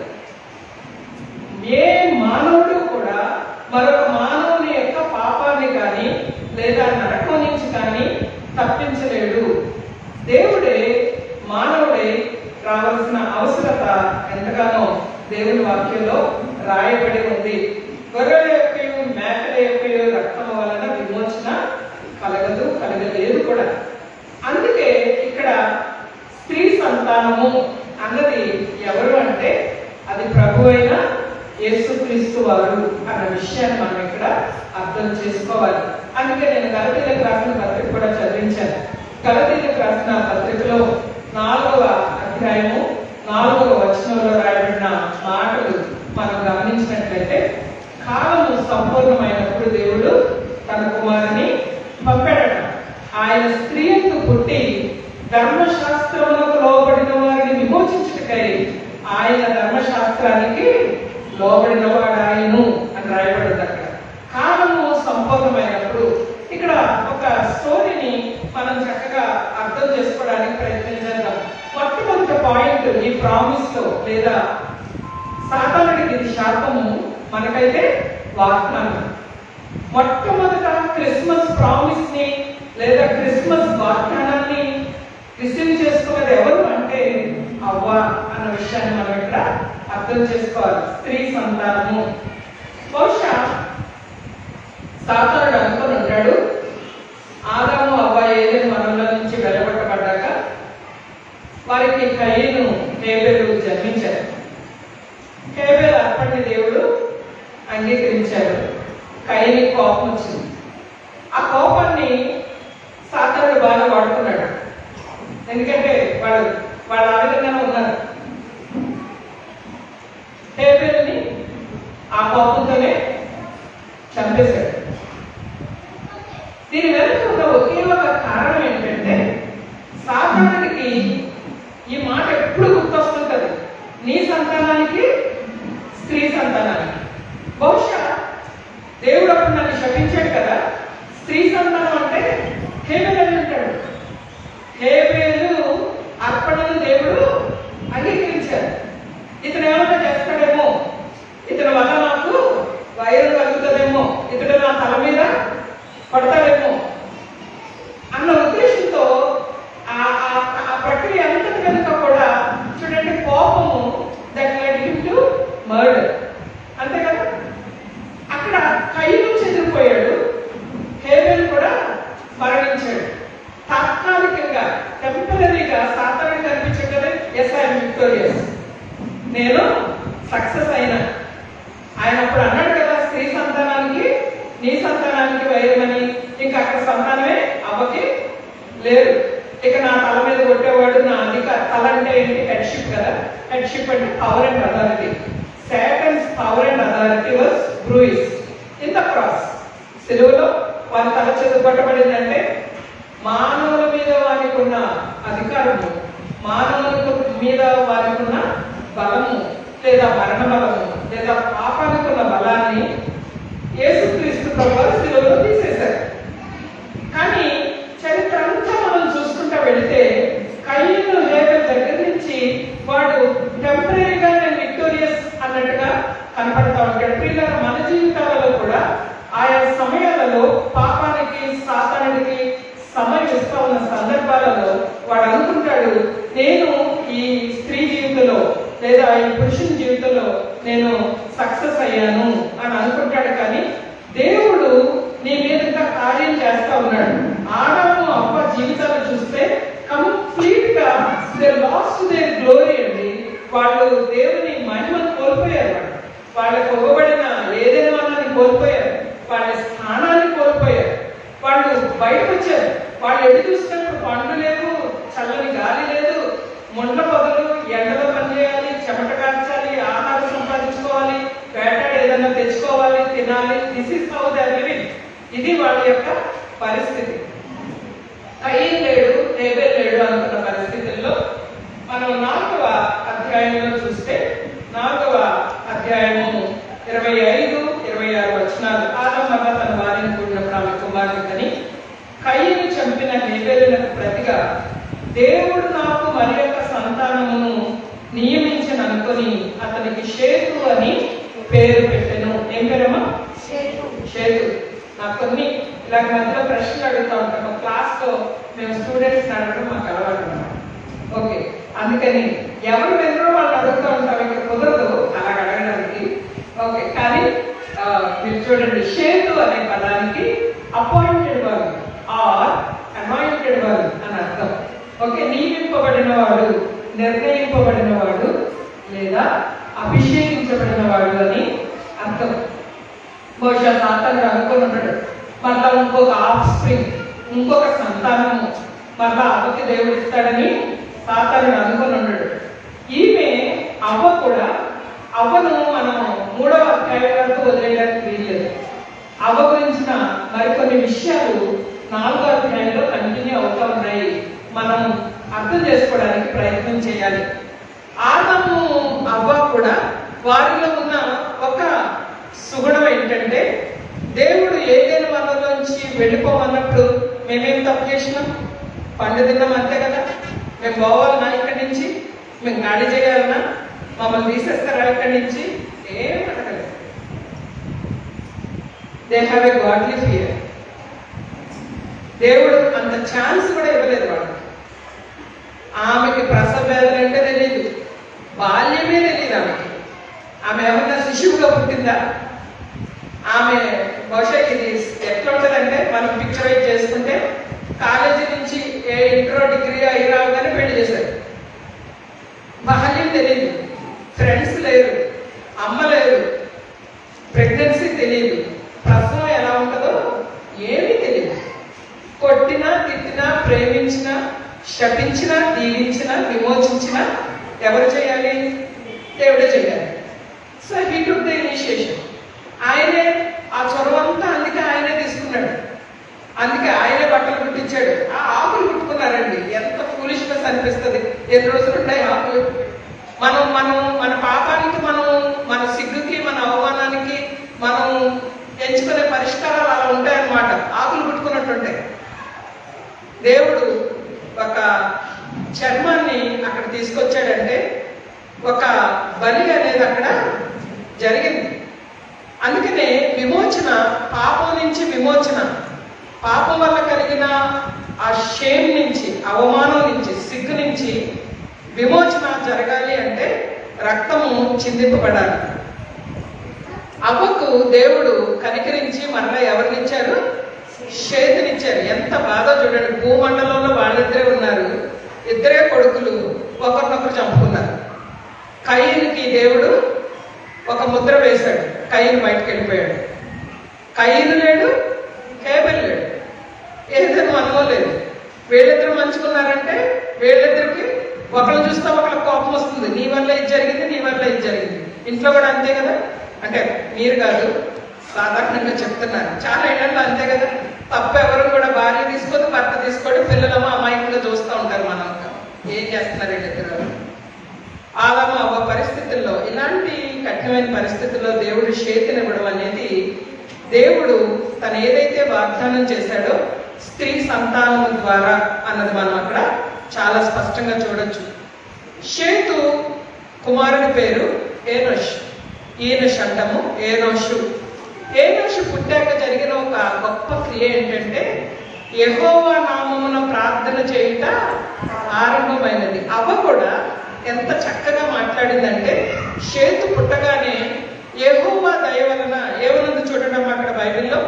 ఏ మానవుడు కూడా మరొక మానవుని యొక్క పాపాన్ని కానీ లేదా నరకం నుంచి కానీ తప్పించలేడు. దేవుడే మానవుడే రావాల్సిన అవసరత ఎంతగానో దేవుని వాక్యంలో రాయబడి ఉంది. గొర్రెల యొక్క మేకల యొక్క రక్తం వలన విమోచన కలగదు, కలగలేదు కూడా. అందుకే ఇక్కడ స్త్రీ సంతానము అన్నది ఎవరు అంటే అది ప్రభు అయిన యేసుక్రీస్తు వారు అన్న విషయాన్ని మనం ఇక్కడ అర్థం చేసుకోవాలి. అందుకే నేను గలతీయులకు రాసిన పత్రిక కూడా చదివించాను. గలతీయులకు రాసిన పత్రికలో 4వ అధ్యాయము 4వ వచనంలో రాయబడిన మాటలు మనం గమనించినట్లయితే, కాలము సంపూర్ణమైనప్పుడు దేవుడు తన కుమారుని పంపాడట. ఆయన స్త్రీ యందు పుట్టి ధర్మశాస్త్రములకు లోబడిన వారిని విమోచించుటకై ఆయన ధర్మశాస్త్రానికి లోబడిన వాడు ఆయను అని రాయబడింది. అక్కడ కాలము సంపూర్ణమైనప్పుడు ఇక్కడ ఒక స్టోరీని మనం చక్కగా అర్థం చేసుకోవడానికి ప్రయత్నం చేద్దాం. మొట్టమొదటి పాయింట్ ఈ ప్రామిస్ లో, లేదా సాతానుడికి ఇది శాపము, మనకైతే వాగ్దానం. మొట్టమొదట క్రిస్మస్ ప్రామిస్ ని లేదా క్రిస్మస్ వాగ్దానాన్ని రిసీవ్ చేసుకున్నది ఎవరు అంటే అవ్వ అన్న విషయాన్ని మనం ఇక్కడ అర్థం చేసుకోవాలి. స్త్రీ సంతానము. బహుశా సాతానుడు అనుకొని ఉంటాడు, ఆదాము అవ్వ ఏదైనా వనంలో నుంచి వెలువట్టబడ్డాక వారికి కయీను హేబెలు జన్మించారు. హేబెలు అర్పణని దేవుడు అంగీకరించారు. కయీనికి కోపం వచ్చింది. ఆ కోపాన్ని సాతానుడు బాగా వాడుకున్నాడు. ఎందుకంటే వాళ్ళు ఆ విధంగానే ఉన్నారు. హేబెలుని ఆ కోపంతోనే చంపేశాడు. దీని వెనక ఉన్న ఒకే ఒక కారణం ఏంటంటే, సాతానుడికి ఈ మాట ఎప్పుడు గుర్తొస్తుంటది, నీ సంతానానికి స్త్రీ సంతానానికి. బహుశా దేవుడు అప్పుడు నన్ను శపించాడు కదా, స్త్రీ సంతానం అంటే హేబెలు అని అంటాడు. హేబెలు అర్పణను దేవుడు అంగీకరించాడు. ఇతను ఏమైనా చేస్తాడేమో, ఇతని వల్ల నాకు వైరం కలుగుతుందేమో, ఇతడు నా తల మీద పడతాడేమో అన్న ఉద్దేశంతో ఆ ప్రక్రియ అంతటి కనుక కూడా చూడండి, కోపము that lead him to murder. అంతే కదా, అక్కడ కయీను చెదిరిపోయాడు, హేబెలు కూడా మరణించాడు. తాత్కాలికంగా టెంపరీ విక్టరీగా సాతానుడికి కనిపించాడు కదా, ఎస్ ఐఎమ్ విక్టోరియస్, నేను సక్సెస్ అయినా. ఆయన అప్పుడు అన్నాడు కదా, స్త్రీ సంతానానికి నీ సంతానానికి వైరమని. ఇంకా అక్కడ సంతానమే అవ్వకి లేదు. ఇక నా తల మీద కొట్టేవాడు నా తల అంటే ఏంటి? హెడ్షిప్ కదా. హెడ్షిప్ అంటే power and authority. Saturn's power and authority was bruised in the cross. సిలువలో వారి తల చెదగొట్టబడిందంటే మానవుల మీద వారికి ఉన్న అధికారము, మానవుల మీద వారికి ఉన్న బలము లేదా మరణ బలము లేదా పాపానికి ఉన్న బలాన్ని యేసుక్రీస్తు ప్రభువు సిలువలో తీసేశారు. కానీ చరిత్ర అంతా మనం చూసుకుంటా వెళితే కయ్యను హేబెల్ దగ్గర నుంచి వాడు టెంపరీగా నేను విక్టోరియస్ అన్నట్టుగా కనపడతా ఉంటాడు. పిల్లల మన జీవితాలలో కూడా ఆయా సమయాలలో పాపానికి సాతానుడికి సమయం ఇస్తా ఉన్న సందర్భాలలో వాడు అనుకుంటాడు, నేను ఈ స్త్రీ జీవితంలో లేదా ఈ పురుషుని జీవితంలో నేను సక్సెస్ అయ్యాను అని అనుకుంటాడు. కానీ దేవుడు నీ మీద ఇంకా కార్యం చేస్తా ఉన్నాడు. ఆదాము అవ్వ జీవితాలు చూస్తే కంప్లీట్ గా దే లాస్ట్ దేర్ గ్లోరీ అండి. వాళ్ళు దేవుని మహిమను కోల్పోయారు. వాళ్ళకు ఇవ్వబడిన ఏదైనా వాళ్ళని కోల్పోయారు, వాళ్ళ స్థానాన్ని కోల్పోయారు. వాళ్ళు బయటకు వచ్చారు. వాళ్ళు ఎటు చూసినప్పుడు పండ్లు లేవు, చల్లని గాలి లేదు, ముండ్ల పొదలు, ఎండలో పనిచేయాలి, చెమట కాల్చాలి, ఆహారం సంపాదించుకోవాలి, వేటాడు ఏదైనా తెచ్చుకోవాలి, తినాలి. This is how they are living. ఇది వాళ్ళ యొక్క పరిస్థితి. కయ్యను లేడు, హేబెల్ లేడు అనుకున్న పరిస్థితుల్లో మనం 4వ అధ్యాయంలో చూస్తే 4వ అధ్యాయము 25, 26 వచనాలు. ఆదమ్మ తన భార్యను కూడినప్పుడు ఆమె కుమారుడు కని కయ్యను చంపిన హేబెలునకు ప్రతిగా దేవుడు నాకు మరి యొక్క సంతానమును నియమించిన అనుకొని అతనికి షేతు అని పేరు పెట్టెను. ఏం పేరమ్మా? షేతు. నాకు కొన్ని ఇలాగ మధ్యలో ప్రశ్నలు అడుగుతూ ఉంటాం. మా క్లాస్ లో మేము స్టూడెంట్స్ అడగడం మాకు అలవాటు అన్నమాట. ఓకే, అందుకని ఎవరు వెళ్ళరో వాళ్ళు అడుగుతూ ఉంటాం. ఇక్కడ కుదరదు అలాగ అడగడానికి. ఓకే, కానీ మీరు చూడండి, షేతు అనే పదానికి appointed one or anointed one అని అర్థం. ఓకే, నియమింపబడిన వాడు, నిర్ణయింపబడిన వాడు లేదా అభిషేకించబడిన వాడు అని అర్థం. బహుశా సాతానుడు అనుకుని ఉంటాడు, మళ్ళా ఇంకొక ఆఫ్ స్ప్రింగ్, ఇంకొక సంతానము మళ్ళా అవ్వకి దేవుడు ఇస్తాడని సాతానుడు అనుకుని ఉన్నాడు. ఈమె అవ్వ కూడా, అవ్వను మనం 3వ అధ్యాయం వరకు వదిలేయడానికి వీల్లేదు. అవ్వ గురించిన మరికొన్ని విషయాలు 4వ అధ్యాయంలో కంటిన్యూ అవుతా ఉన్నాయి. మనం అర్థం చేసుకోవడానికి ప్రయత్నం చేయాలి. ఆదాము అవ్వ కూడా వారిలో ఉన్న ఒక సుగుణం ఏంటంటే, దేవుడు ఏదైనా వనలోంచి వెళ్ళిపోమన్నప్పుడు మేమేం తప్పు చేసినాం? పండు తిన్నాం, అంతే కదా. మేము పోవాలన్నా ఇక్కడి నుంచి? మేము గాడి చేయాలన్నా? మమ్మల్ని తీసేస్తారా ఇక్కడి నుంచి? ఏం అడగలేదు. They have a godly fear. దేవుడు అంత ఛాన్స్ కూడా ఇవ్వలేదు వాళ్ళకి. ఆమెకి ప్రసవ వేదన అంటే తెలియదు, బాల్యమే తెలియదు ఆమెకి. ఆమె ఏమన్నా శిశువుగా పుట్టిందా? ఆమె బహుశా ఇది ఎట్లా ఉంటుందంటే, మనం పిక్చరైజ్ చేసుకుంటే కాలేజీ నుంచి ఇంట్రో డిగ్రీ అయి రాగానే పెళ్లి చేశారు. బాల్యం తెలియదు, ఫ్రెండ్స్ లేరు, అమ్మ లేరు, ప్రెగ్నెన్సీ తెలియదు, ప్రసవం ఎలా ఉంటుందో ఏమీ తెలియదు. కొట్టినా, తిట్టినా, ప్రేమించినా, శపించినా, దీవించినా, విమోచించినా ఎవరు చేయాలి? దేవుడే చేయాలి. So he took the initiation. ఆయనే ఆ చొరవంతా, అందుకే ఆయనే తీసుకున్నాడు. అందుకే ఆయనే బట్టలు కుట్టించాడు. ఆ ఆకులు కుట్టుకున్నారండి. ఎంత ఫూలిష్నెస్ అనిపిస్తుంది. ఎన్ని రోజులు ఉంటాయి ఆకులు? మనం మనం మన పాపానికి, మన సిగ్గుకి, మన అవమానానికి మనం ఎంచుకునే పరిష్కారాలు అలా ఉంటాయన్నమాట. ఆకులు కుట్టుకున్నట్టుంటాయి. దేవుడు ఒక చర్మాన్ని అక్కడ తీసుకొచ్చాడంటే ఒక బలి అనేది అక్కడ జరిగింది. అందుకనే విమోచన, పాపం నుంచి విమోచన, పాపం వల్ల కలిగిన ఆ షేమ్ నుంచి, అవమానం నుంచి, సిగ్గు నుంచి విమోచన జరగాలి అంటే రక్తము చిందింపబడాలి. అవ్వకు దేవుడు కనికరించి మరలా ఎవరినిచ్చారు? షేతునిచ్చారు. ఎంత బాధ చూడండి. భూమండలంలో వాళ్ళిద్దరే ఉన్నారు. ఇద్దరే కొడుకులు ఒకరినొకరు చంపుకున్నారు. కయీనుకి దేవుడు ఒక ముద్ర వేశాడు, కయీను బయటకు వెళ్ళిపోయాడు. కయీను లేడు, హేబెల్ లేడు, ఏదైనా అనుకోలేదు. వీళ్ళిద్దరు మంచుకున్నారంటే వీళ్ళిద్దరికి ఒకళ్ళు చూస్తే ఒకళ్ళకి కోపం వస్తుంది, నీ వల్ల ఇది జరిగింది, నీ వల్ల ఇది జరిగింది. ఇంట్లో కూడా అంతే కదా, అంటే మీరు కాదు సాధారణంగా చెప్తున్నారు, చాలా ఇళ్లలో అంతే కదా. తప్ప ఎవరు కూడా భార్య తీసుకోదు, భర్త తీసుకోడు, పిల్లలమో అమాయకంగా చూస్తూ ఉంటారు. మనం ఏం చేస్తున్నారు వీళ్ళిద్దరు. ఆదాము అవ్వ పరిస్థితుల్లో, ఇలాంటి కఠినమైన పరిస్థితుల్లో దేవుడు చేతినివ్వడం అనేది, దేవుడు తను ఏదైతే వాగ్దానం చేశాడో స్త్రీ సంతానం ద్వారా అన్నది మనం అక్కడ చాలా స్పష్టంగా చూడొచ్చు. షేతు కుమారుడి పేరు ఏనోష్. ఈనోష్ అంటాము, ఏనోషు. ఏనోషు పుట్టాక జరిగిన ఒక గొప్ప క్రియ ఏంటంటే యెహోవా నామమున ప్రార్థన చేయుట ఆరంభమైనది. అవ్వ కూడా ఎంత చక్కగా మాట్లాడిందంటే, షేతు పుట్టగానే యెహోవా దయ వలన ఏమనుంది చూడడం అక్కడ బైబిల్లో,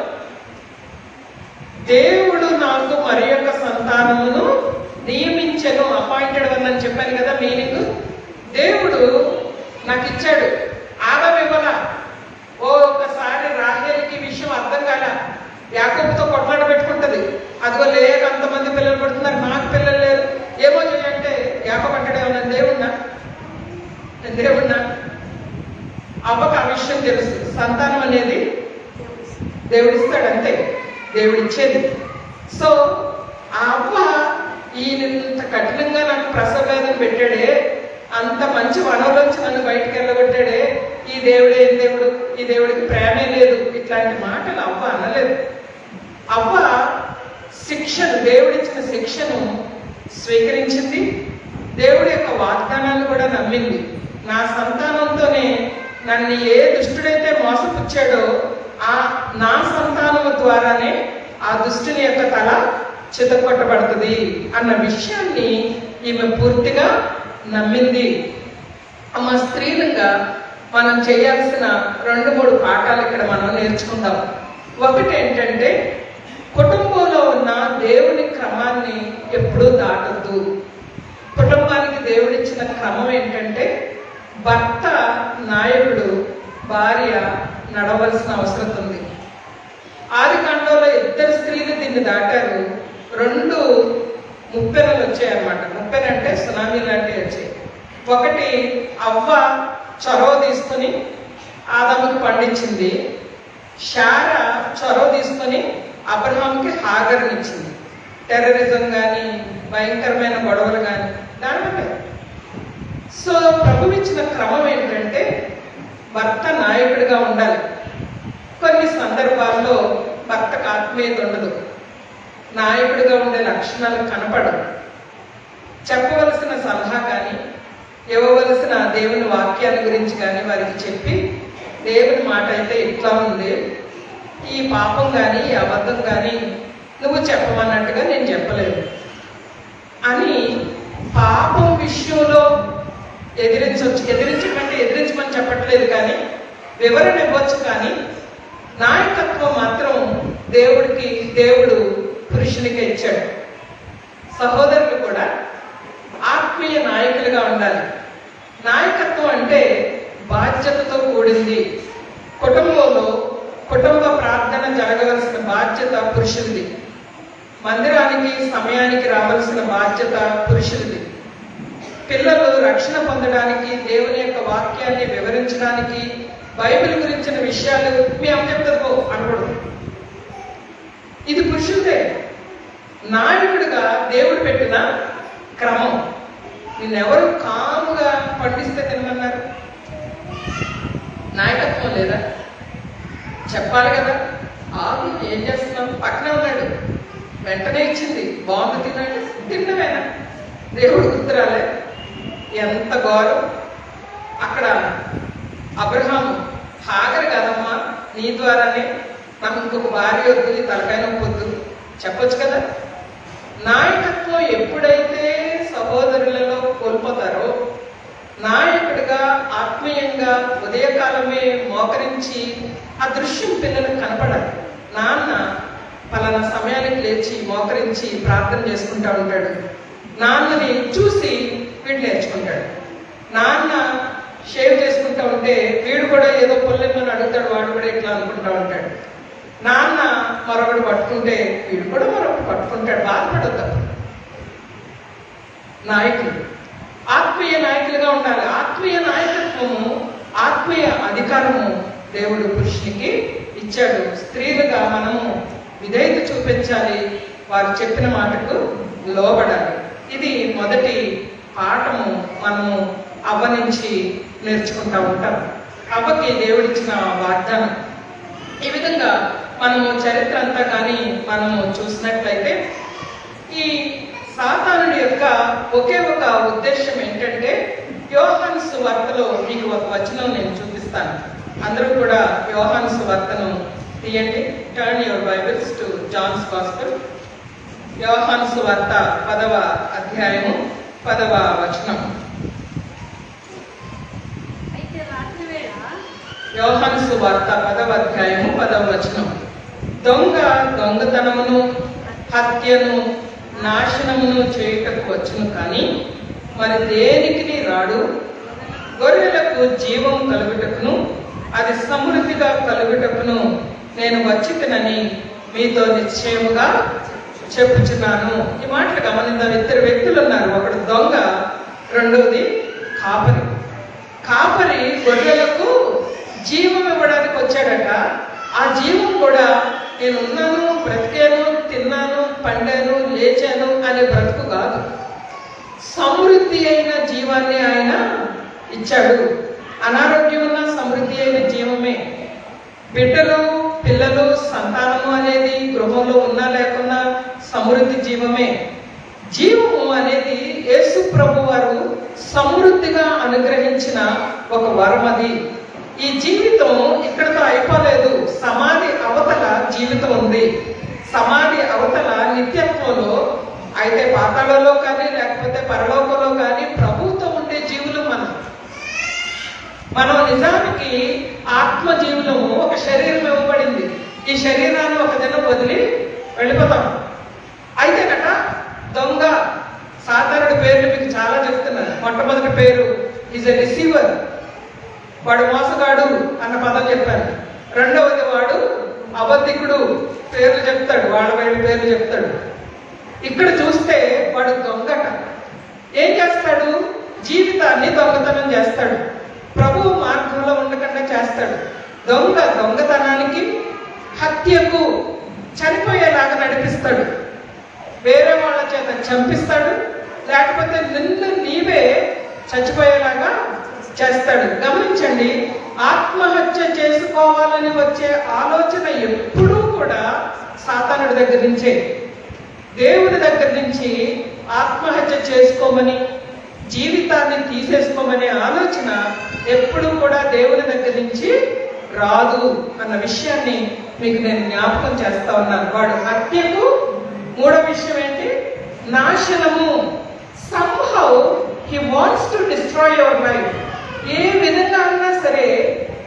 దేవుడు నాకు మరి యొక్క సంతానమును నియమించెను, అపాయింటెడ్ వన్ అని చెప్పాను కదా మీనింగ్. దేవుడు నాకు ఇచ్చాడు, ఆదాము ఇవ్వాల. ఒక్కసారి రాహేలుకి విషయం అర్థం కాల, యాకోబుతో కొట్లాట పెట్టుకుంటది. అదిగో లేక అంతమంది పిల్లలు పడుతున్నారు, నాకు పిల్లలు లేరు, ఏమో చేయంటే యాకోబు అంటాడు, ఏమన్నా దేవుడినా? అవ్వకు ఆ విషయం తెలుసు, సంతానం అనేది దేవుడిస్తాడు, అంతే, దేవుడిచ్చేది. సో ఆ అవ్వ ఈయనంత కఠినంగా నాకు ప్రసవ వేదన పెట్టాడే, అంత మంచి వనంలోంచి నన్ను బయటకు వెళ్ళగొట్టాడే, ఈ దేవుడే ఏం దేవుడు, ఈ దేవుడికి ప్రేమే లేదు, ఇట్లాంటి మాటలు అవ్వ అనలేదు. అవ్వ శిక్షను, దేవుడిచ్చిన శిక్షను స్వీకరించింది, దేవుడి యొక్క వాగ్దానాన్ని కూడా నమ్మింది. నా సంతానంతోనే నన్ను ఏ దుష్టుడైతే మోసపుచ్చాడో ఆ నా సంతానము ద్వారానే ఆ దుష్టుని యొక్క తల చితకొట్టబడుతుంది అన్న విషయాన్ని ఈమె పూర్తిగా నమ్మింది. అమ్మ, స్త్రీలుగా మనం చేయాల్సిన 2-3 పాఠాలు ఇక్కడ మనం నేర్చుకుందాం. ఒకటి ఏంటంటే, కుటుంబంలో ఉన్న దేవుని క్రమాన్ని ఎప్పుడూ దాటద్దు. కుటుంబానికి దేవుడిచ్చిన క్రమం ఏంటంటే, భర్త నాయకుడు, భార్య నడవలసిన అవసరం ఉంది. ఆదికాండంలో 2 స్త్రీలు దీన్ని దాటారు. 2 ముప్పెనలు వచ్చాయన్నమాట. ముప్పెన అంటే సునామీ లాంటివి వచ్చాయి. ఒకటి, అవ్వ చొరవ తీసుకుని ఆదాముకి పండించింది. శారా చొరవ తీసుకొని అబ్రహాంకి హాగర్నిచ్చింది. టెర్రరిజం కానీ భయంకరమైన గొడవలు కానీ దానివల్ల. సో ప్రభు ఇచ్చిన క్రమం ఏంటంటే, భర్త నాయకుడిగా ఉండాలి. కొన్ని సందర్భాల్లో భర్తకు ఆత్మీయత ఉండదు, నాయకుడిగా ఉండే లక్షణాలు కనపడవు. చెప్పవలసిన సలహా కానీ, ఇవ్వవలసిన దేవుని వాక్యాల గురించి కానీ వారికి చెప్పి, దేవుని మాట అయితే ఇట్లా ఉంది, ఈ పాపం కానీ ఈ అబద్ధం కానీ నువ్వు చెప్పమన్నట్టుగా నేను చెప్పలేదు అని పాపం విషయంలో ఎదిరించమని చెప్పట్లేదు, కానీ వివరణ ఇవ్వచ్చు. కానీ నాయకత్వం మాత్రం దేవుడు పురుషునికే ఇచ్చాడు. సహోదరులు కూడా ఆత్మీయ నాయకులుగా ఉండాలి. నాయకత్వం అంటే బాధ్యతతో కూడింది. కుటుంబంలో కుటుంబ ప్రార్థన జరగవలసిన బాధ్యత పురుషుడిది. మందిరానికి సమయానికి రావాల్సిన బాధ్యత పురుషుడిది. పిల్లలు రక్షణ పొందడానికి, దేవుని యొక్క వాక్యాన్ని వివరించడానికి, బైబిల్ గురించిన విషయాలు మీ అమ్మ చెప్తారు అనకూడదు, ఇది పురుషుడిదే. నాయకుడిగా దేవుడు పెట్టిన క్రమం. నిన్నెవరు కాముగా పండిస్తే తినమన్నారు? నాయకత్వం లేదా? చెప్పాలి కదా. ఆమె ఏం చేస్తున్నాం, పక్కనే ఉన్నాడు, వెంటనే ఇచ్చింది, బాగుంది తిన్నాడు, తిన్నవేనా? దేవుడు గుర్తురాలే? ఎంత ఘోరం. అక్కడ అబ్రహాం, హాగరు కదమ్మా, నీ ద్వారానే నాకు ఇంకొక భార్య వద్దు, నీ తలకాయ నొప్పి వద్దు చెప్పొచ్చు కదా. నాయకత్వం ఎప్పుడైతే సహోదరులలో కోల్పోతారో, నాయకుడిగా ఆత్మీయంగా ఉదయకాలమే మోకరించి ఆ దృశ్యం పిల్లలకు కనపడాలి. నాన్న పలానా సమయానికి లేచి మోకరించి ప్రార్థన చేసుకుంటా ఉంటాడు, నాన్నని చూసి వీడు నేర్చుకుంటాడు. నాన్న షేవ్ చేసుకుంటా ఉంటే వీడు కూడా ఏదో పొల్లెమ్మని అడుగుతాడు, వాడు కూడా ఇట్లా అనుకుంటా ఉంటాడు. నాన్న మరొకటి పట్టుకుంటే వీడు కూడా మరొకటి పట్టుకుంటాడు, బాధపడతాడు. నాయకులు ఆత్మీయ నాయకులుగా ఉండాలి. ఆత్మీయ నాయకత్వము, ఆత్మీయ అధికారము దేవుడు పురుషునికి ఇచ్చాడు. స్త్రీలుగా మనము విధేయత చూపించాలి, వారు చెప్పిన మాటకు లోబడాలి. ఇది మొదటి పాఠము మనము అవ్వ నుంచి నేర్చుకుంటా ఉంటాం. అవ్వకి దేవుడిచ్చిన వాగ్దానం. ఈ విధంగా మనము చరిత్ర అంతా కానీ మనము చూసినట్లయితే ఈ సాతానుడి యొక్క ఒకే ఒక ఉద్దేశం ఏంటంటే, యోహాను సువార్తలో మీకు ఒక వచనం నేను చూపిస్తాను. అందరూ కూడా యోహాను సువార్తను తీయండి. Turn your Bibles to Johne's gospel. యోహాను సువార్త 10వ అధ్యాయము 10వ వచనం. యోహాను సువార్త 10వ అధ్యాయము 10వ వచనం. దొంగ దొంగతనమును, హత్యను, నాశనమును చేయుటకు వచ్చును కానీ మరి దేనికి రాడు. గొర్రెలకు జీవం కలుగుటకును, అది సమృద్ధిగా కలుగుటకును నేను వచ్చితినని మీతో నిశ్చయముగా చెప్పుచున్నాను. ఈ మాటలు గమనిద్దాం. ఇద్దరు వ్యక్తులు ఉన్నారు. ఒకడు దొంగ, రెండవది కాపరి. కాపరి గొర్రెలకు జీవం ఇవ్వడానికి వచ్చాడట. ఆ జీవం కూడా నేను ఉన్నాను, బ్రతికాను, తిన్నాను, పండాను, లేచాను అనే బ్రతుకు కాదు. సమృద్ధి అయిన జీవాన్ని ఆయన ఇచ్చాడు. అనారోగ్యం ఉన్న సమృద్ధి అయిన జీవమే. బిడ్డలు, పిల్లలు, సంతానము అనేది గృహంలో ఉన్నా లేకున్నా సమృద్ధి జీవమే. జీవము అనేది యేసు ప్రభు వారు సమృద్ధిగా అనుగ్రహించిన ఒక వరం. అది ఈ జీవితం ఇక్కడతో అయిపోలేదు. సమాధి అవతల జీవితం ఉంది. సమాధి అవతల నిత్యత్వంలో, అయితే పాతాళంలో కానీ లేకపోతే పరలోకంలో కానీ ప్రభువుతో ఉండే జీవులు మనం నిజానికి ఆత్మ జీవులము. ఒక శరీరం ఇవ్వబడింది. ఈ శరీరాన్ని ఒక దినం వదిలి వెళ్ళిపోతాం. అయితే కట దొంగ సాధారణ పేర్లు మీకు చాలా చెప్తున్నారు. మొట్టమొదటి పేరు ఈజ్ ఎ రిసీవర్, వాడు మోసగాడు అన్న పదం చెప్పాను. రెండవది వాడు అబద్ధికుడు, పేర్లు చెప్తాడు, వాళ్ళ పేర్లు చెప్తాడు. ఇక్కడ చూస్తే వాడు దొంగట. ఏం చేస్తాడు? జీవితాన్ని దొంగతనం చేస్తాడు. ప్రభువు మార్గంలో ఉండకుండా చేస్తాడు. దొంగ దొంగతనానికి, హత్యకు, చనిపోయేలాగా నడిపిస్తాడు. వేరే వాళ్ళ చేత చంపిస్తాడు, లేకపోతే నిన్ను నీవే చచ్చిపోయేలాగా చేస్తాడు. గమనించండి, ఆత్మహత్య చేసుకోవాలని వచ్చే ఆలోచన ఎప్పుడూ కూడా సాతానుడి దగ్గర నుంచే. దేవుడి దగ్గర నుంచి ఆత్మహత్య చేసుకోమని, జీవితాన్ని తీసేసుకోమనే ఆలోచన ఎప్పుడూ కూడా దేవుని దగ్గర నుంచి రాదు అన్న విషయాన్ని మీకు నేను జ్ఞాపకం చేస్తా ఉన్నాను. వాడు హత్యకు, మూడో విషయం ఏంటి? నాశనము. somehow he wants to destroy your life. ఏ విధంగా అన్నా సరే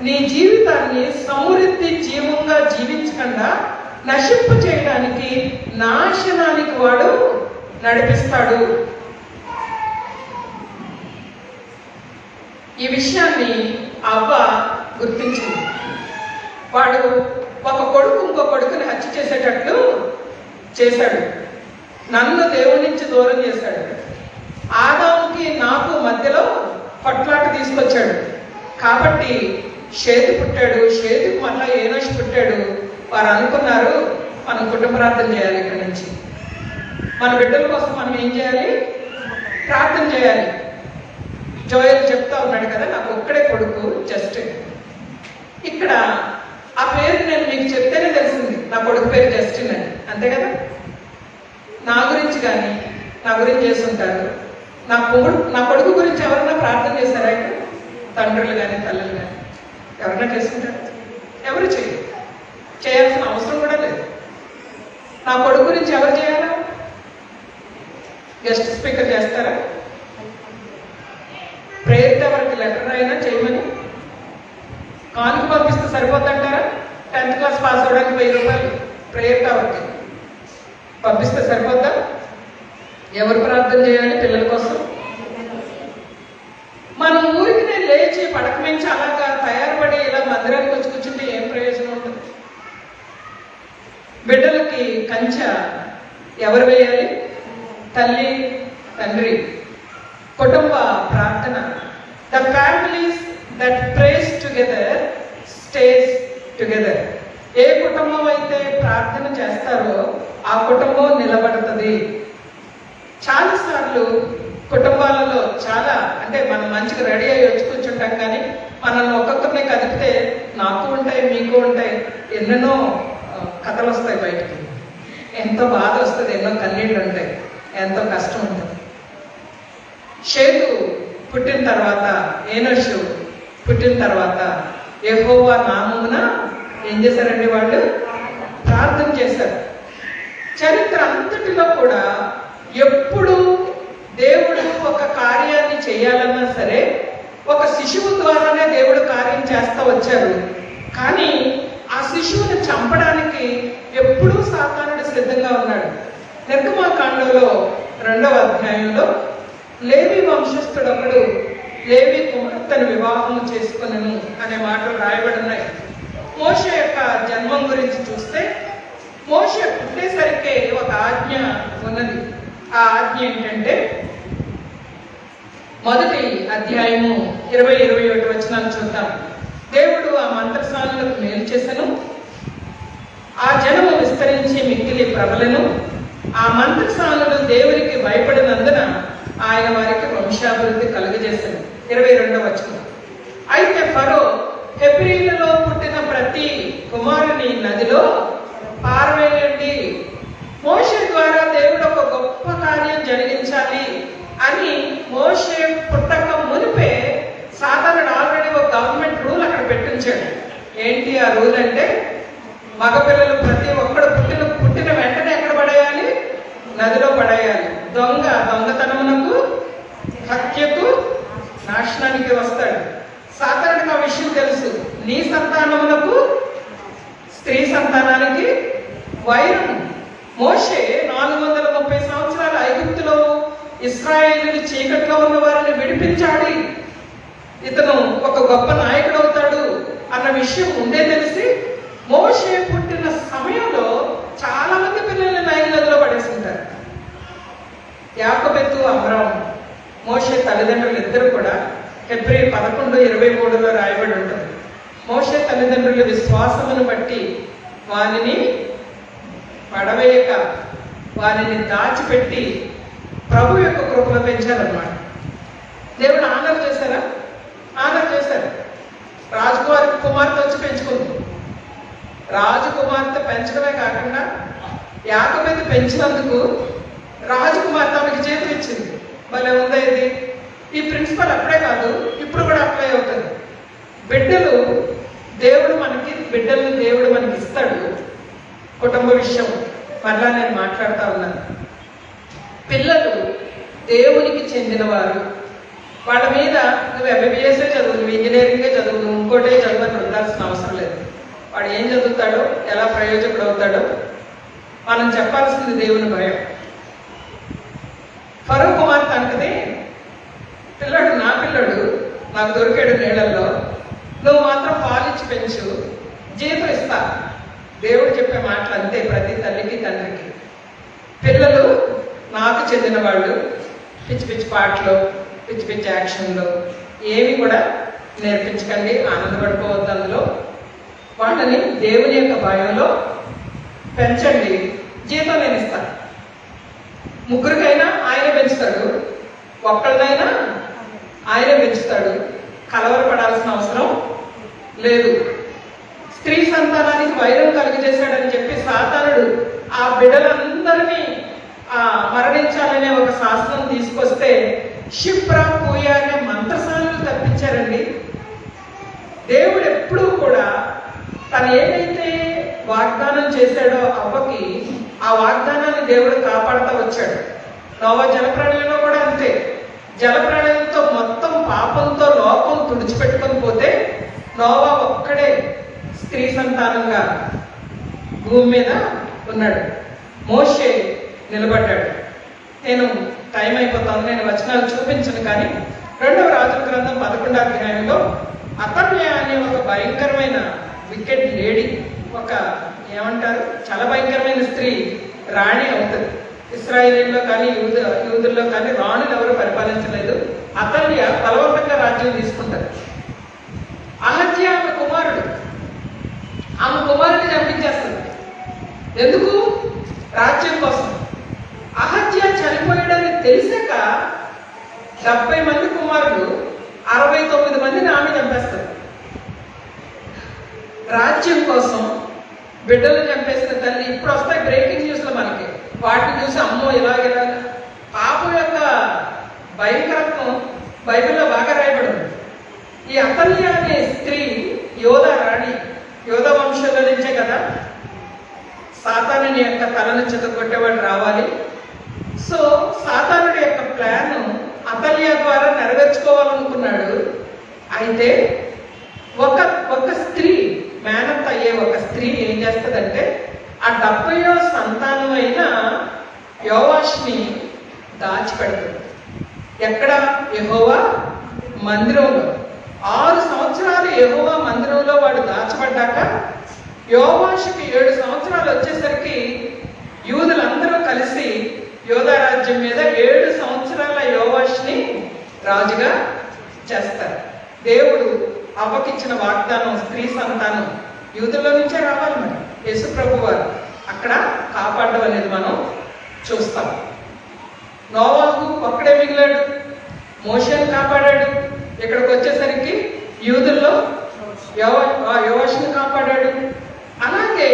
నీ జీవితాన్ని సమృద్ధి జీవంగా జీవించకుండా నశింపు చేయడానికి, నాశనానికి వాడు నడిపిస్తాడు. ఈ విషయాన్ని అవ్వ గుర్తించింది. వాడు ఒక కొడుకు ఇంకో కొడుకుని హత్య చేసేటట్లు చేశాడు. నన్ను దేవుడి నుంచి దూరం చేశాడు. ఆదాముకి నాకు మధ్యలో కొట్లాట తీసుకొచ్చాడు. కాబట్టి షేతు పుట్టాడు. షేతుకు మళ్ళా ఏనోషు పుట్టాడు. వారు అనుకున్నారు, మనం కుటుంబ ప్రార్థన చేయాలి. ఇక్కడి నుంచి మన బిడ్డల కోసం మనం ఏం చేయాలి? ప్రార్థన చేయాలి. జోయల్ చెప్తా ఉన్నాడు కదా, నాకు ఒక్కడే కొడుకు జస్ట్. ఇక్కడ ఆ పేరు నేను మీకు చెప్తేనే తెలిసింది, నా కొడుకు పేరు జస్టిన్ అని. అంతే కదా? నా గురించి కానీ, నా గురించి చేస్తుంటారు. నా కొడుకు గురించి ఎవరన్నా ప్రార్థన చేస్తారా? ఇక్కడ తండ్రులు కానీ, తల్లులు కానీ ఎవరన్నా చేసుకుంటారు? ఎవరు చేయరు. చేయాల్సిన అవసరం కూడా లేదు. నా కొడుకు గురించి ఎవరు చేయాలా? గెస్ట్ స్పీకర్ చేస్తారా? ప్రేయర్ టవర్కి లెటర్ అయినా చేయమని కానుక పంపిస్తే సరిపోతుంటారా? 10th క్లాస్ పాస్ అవడానికి 1000 రూపాయలు ప్రేయర్ టవర్కి పంపిస్తే సరిపోద్దా? ఎవరు ప్రార్థన చేయాలి పిల్లల కోసం? మనం ఊరికి నేను లేచి పడక మించి అలాగా తయారుపడి ఇలా మందిరానికి వచ్చి కూర్చుంటే ఏం ప్రయోజనం ఉంటుంది? బిడ్డలకి కంచె ఎవరు వేయాలి? తల్లి, తండ్రి. కుటుంబ ప్రార్థన. The families that pray together stay together. ఏ కుటుంబం అయితే ప్రార్థన చేస్తారో ఆ కుటుంబం నిలబడుతుంది. చాలాసార్లు కుటుంబాలలో అంటే మనం మంచిగా రెడీ అయ్యి వచ్చి కూర్చుంటాం, కానీ మనల్ని ఒక్కొక్కరిని కదిపితే నాకు ఉంటాయి, మీకు ఉంటాయి, ఎన్నెన్నో కథలు వస్తాయి బయటికి. ఎంతో బాధ వస్తుంది, ఎన్నో కన్నీళ్ళు ఉంటాయి, ఎంతో కష్టం ఉంటుంది. షేతు పుట్టిన తర్వాత, ఏనోషు పుట్టిన తర్వాత యెహోవా నామమున ఏం చేశారండి? వాళ్ళు ప్రార్థన చేశారు. చరిత్ర అంతటిలో కూడా ఎప్పుడు దేవుడు ఒక కార్యాన్ని చేయాలన్నా సరే ఒక శిశువు ద్వారానే దేవుడు కార్యం చేస్తా వచ్చారు. కానీ ఆ శిశువుని చంపడానికి ఎప్పుడూ సాతానుడు సిద్ధంగా ఉన్నాడు. నిర్గమాకాండంలో 2వ అధ్యాయంలో లేవి వంశస్థుడు ఒకడు లేవి కుమార్తెను వివాహం చేసుకునను అనే మాటలు రాయబడి ఉన్నాయి. మోషే యొక్క జన్మం గురించి చూస్తే మోషే పుట్టేసరికి ఒక ఆజ్ఞ ఉన్నది. ఆ ఆజ్ఞ ఏంటంటే మొదటి అధ్యాయము 20-21 వచనాలు చూద్దాం. దేవుడు ఆ మంత్రసానులకు మేలు చేసెను, ఆ జనము విస్తరించి మిక్కిలి ప్రబలను, ఆ మంత్రసానులు దేవునికి భయపడినందున ఆయన వారికి వంశాభివృద్ధి కలుగజేసెను. 22వ వచనం. అయితే ఫరో హెబ్రీలలో పుట్టిన ప్రతి కుమారుని నదిలో పారవేయండి. మోషే ద్వారా దేవుడు ఒక గొప్ప కార్యం జరిగించాలి అని మోషే పుట్టక మునిపే సాధారణ ఆల్రెడీ ఒక గవర్నమెంట్ రూల్ అక్కడ పెట్టించాడు. ఏంటి ఆ రూల్ అంటే, మగపిల్లలు ప్రతి ఒక్కడు పుట్టిన వెంటనే ఎక్కడ పడేయాలి? నదిలో పడేయాలి. దొంగతనమునకు, హత్యకు, నాశనానికి వస్తాడు. సాధారణంగా ఆ విషయం తెలుసు. నీ సంతానమునకు, స్త్రీ సంతానానికి వైరం. మోషే 430 సంవత్సరాలు ఐగుప్తులో ఇశ్రాయేలీయులు చీకట్లో ఉన్న వారిని విడిపించాడు. ఇతను ఒక గొప్ప నాయకుడు అవుతాడు అన్న విషయం ముందే తెలిసి మోషే పుట్టిన సమయంలో చాలా మంది పిల్లల్ని నైల్ నదిలో పడేస్తుంటారు. యాకోబు, అబ్రాము, మోషే తల్లిదండ్రులు ఇద్దరు కూడా హెబ్రీ 11:23లో రాయబడి ఉంటుంది. మోషే తల్లిదండ్రుల విశ్వాసమును బట్టి వారిని పడవేయక వారిని దాచిపెట్టి ప్రభు యొక్క కృపలో పెంచారన్నమాట. దేవుడు ఆనర్ చేశారా? ఆనర్ చేశారు. రాజుకుమారి కుమార్తె వచ్చి పెంచుకుంది. రాజకుమార్తె పెంచడమే కాకుండా యాకోబు పెంచినందుకు రాజకుమార్తె ఆమెకి చేతులు ఇచ్చింది. భలే ఉందా ఇది? ఈ ప్రిన్సిపల్ అప్పుడే కాదు, ఇప్పుడు కూడా అప్లై అవుతుంది. బిడ్డల్ని దేవుడు మనకి ఇస్తాడు. కుటుంబ విషయం మరలా నేను మాట్లాడుతూ ఉన్నాను. పిల్లలు దేవునికి చెందినవారు. వాళ్ళ మీద నువ్వు ఎంబీబీఎస్ఏ చదువు, నువ్వు ఇంజనీరింగే చదువు, నువ్వు ఇంకోటే చదువు అని ఉండాల్సిన అవసరం లేదు. వాడు ఏం చదువుతాడో, ఎలా ప్రయోజకుడు అవుతాడో మనం చెప్పాల్సింది దేవుని భయం. ఫరో కుమార్తె అంటది, పిల్లడు నా పిల్లడు నాకు దొరికాడు నీళ్ళల్లో, నువ్వు మాత్రం పాలిచ్చి పెంచు, జీతం ఇస్తా. దేవుడు చెప్పే మాటలు అంతే ప్రతి తల్లికి తండ్రికి. పిల్లలు నాకు చెందిన వాళ్ళు పిచ్చి పిచ్చి పాటలు, పిచ్చి పిచ్చి యాక్షన్లు ఏమి కూడా నేర్పించకండి, ఆనందపడిపోవద్దు. అందులో వాళ్ళని దేవుని యొక్క భయంలో పెంచండి, జీతం నేను ఇస్తాను. ముగ్గురికైనా ఆయన పెంచుతాడు, ఒక్కళ్ళనైనా ఆయన పెంచుతాడు. కలవరపడాల్సిన అవసరం లేదు. స్త్రీ సంతానానికి వైరం కలిగజేశాడని చెప్పి సాతానుడు ఆ బిడ్డలందరినీ మరణించాలనే ఒక శాస్త్రం తీసుకొస్తే క్షిప్ర, పూయ అనే మంత్రసానులు తప్పించారండి. దేవుడు ఎప్పుడూ కూడా తను ఏదైతే వాగ్దానం చేశాడో అవ్వకి, ఆ వాగ్దానాన్ని దేవుడు కాపాడుతూ వచ్చాడు. నోవా జలప్రళయంలో కూడా అంతే. జలప్రళయంతో మొత్తం పాపంతో లోకం తుడిచిపెట్టుకొని పోతే నోవా ఒక్కడే స్త్రీ సంతానంగా భూమి మీద ఉన్నాడు. మోషే నిలబడ్డాడు. నేను టైం అయిపోతుంది, నేను వచనాలు చూపించను. కానీ 2వ రాజుల గ్రంథం 11వ అధ్యాయంలో అతల్య అనే ఒక భయంకరమైన వికెట్ లేడీ, ఒక ఏమంటారు చాలా భయంకరమైన స్త్రీ రాణి అవుతుంది. ఇశ్రాయేలీలో కానీ యూదుల్లో కానీ రాణులు ఎవరు పరిపాలించలేదు. అతల్య బలవంతంగా రాజ్యం తీసుకుంటారు. అహజ్యా ఆమె కుమారుడు, ఆమె కుమారుడిని చంపించేస్తుంది. ఎందుకు? రాజ్యం కోసం. అహజ్యా చనిపోయాడని తెలిసాక 70 మంది కుమారులు 69 మందిని ఆమె చంపేస్తారు. రాజ్యం కోసం బిడ్డలు చంపేసిన తల్లి. ఇప్పుడు వస్తాయి బ్రేకింగ్ న్యూస్లో మనకి, వాటిని చూసి అమ్మో ఇలాగ పాపం యొక్క భయంకరత్వం బైబిల్లో బాగా రాయబడింది. ఈ అతల్య అనే స్త్రీ యోధ రాణి, యోధ వంశంలో నుంచే కదా సాతానుని యొక్క తలను చితగొట్టేవాడు రావాలి. సో సాతానుడి యొక్క ప్లాన్ అతల్య ద్వారా నెరవేర్చుకోవాలనుకున్నాడు. అయితే ఒక స్త్రీ, మేనత్ అయ్యే ఒక స్త్రీ ఏం చేస్తుందంటే ఆ 70వ సంతానం అయిన యోవాష్ని దాచిపెడుతుంది. ఎక్కడ? యెహోవా మందిరంలో. 6 సంవత్సరాలు యెహోవా మందిరంలో వాడు దాచబడ్డాక యోవాషుకి 7 సంవత్సరాలు వచ్చేసరికి యూదులందరూ కలిసి యోధా రాజ్యం మీద 7 సంవత్సరాల యోవాష్ని రాజుగా చేస్తారు. దేవుడు అవ్వకిచ్చిన వాగ్దానం స్త్రీ సంతానం యూదుల్లో నుంచే రావాలి. మరి యేసు ప్రభు వారు అక్కడ కాపాడడం అనేది మనం చూస్తాం. నోవాహు ఒక్కడే మిగిలాడు, మోషేను కాపాడాడు. ఇక్కడికి వచ్చేసరికి యూదుల్లో యోవాషుని కాపాడాడు. అలాగే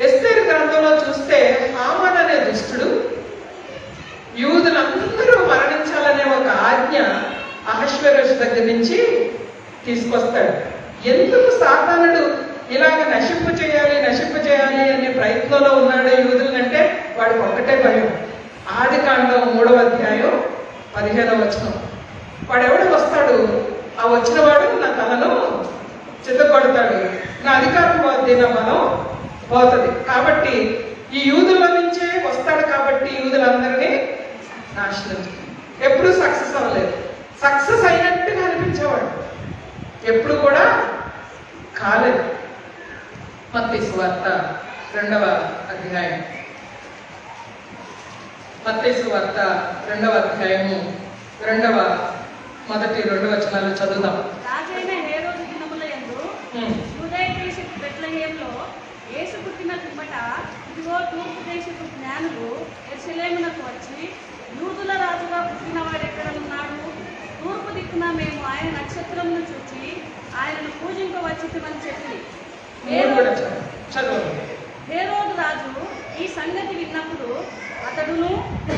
ఎస్తేరు గ్రంథంలో చూస్తే హామాన్ అనే దుష్టుడు యూదులందరూ మరణించాలనే ఒక ఆజ్ఞ అహశ్వేరోషు దగ్గర నుంచి తీసుకొస్తాడు. ఎందుకు సాతానుడు ఇలాగ నశింపు చేయాలి అనే ప్రయత్నంలో ఉన్నాడు యూదులంటే వాడికి ఒక్కటే భయం. ఆదికాండం 3వ అధ్యాయం 15వ వచనం. వాడెవడు వస్తాడు, ఆ వచ్చిన వాడు నా తలను చితగొడతాడు, నా అధికారం పోతుంది, నా బలం పోతుంది. కాబట్టి ఈ యూదుల నుంచే వస్తాడు. కాబట్టి యూదులందరినీ నాశనం. ఎప్పుడు సక్సెస్ అవ్వలేదు. సక్సెస్ అయినట్టుగా అనిపించేవాడు, ఎప్పుడు కూడా కాలేదు. మత్తయి సువార్త 2వ అధ్యాయం, మత్తయి సువార్త 2వ అధ్యాయము మొదటి 2 వచనాలు చదువుదాం. రాజైన హేరోదు దినములయందు యూదయ దేశపు బెత్లెహేములో యేసు పుట్టిన పిమ్మట ఇదిగో తూర్పు దేశపు జ్ఞానులు యెరూషలేమునకు వచ్చి, యూదుల రాజుగా పుట్టినవాడెక్కడున్నాడు? తూర్పు దిక్కున మేము ఆయన నక్షత్రమును చూచి ఆయనను పూజింపవచ్చితిమని చెప్పి. హేరోదు రాజు ఈ సంగతి విన్నప్పుడు అతడును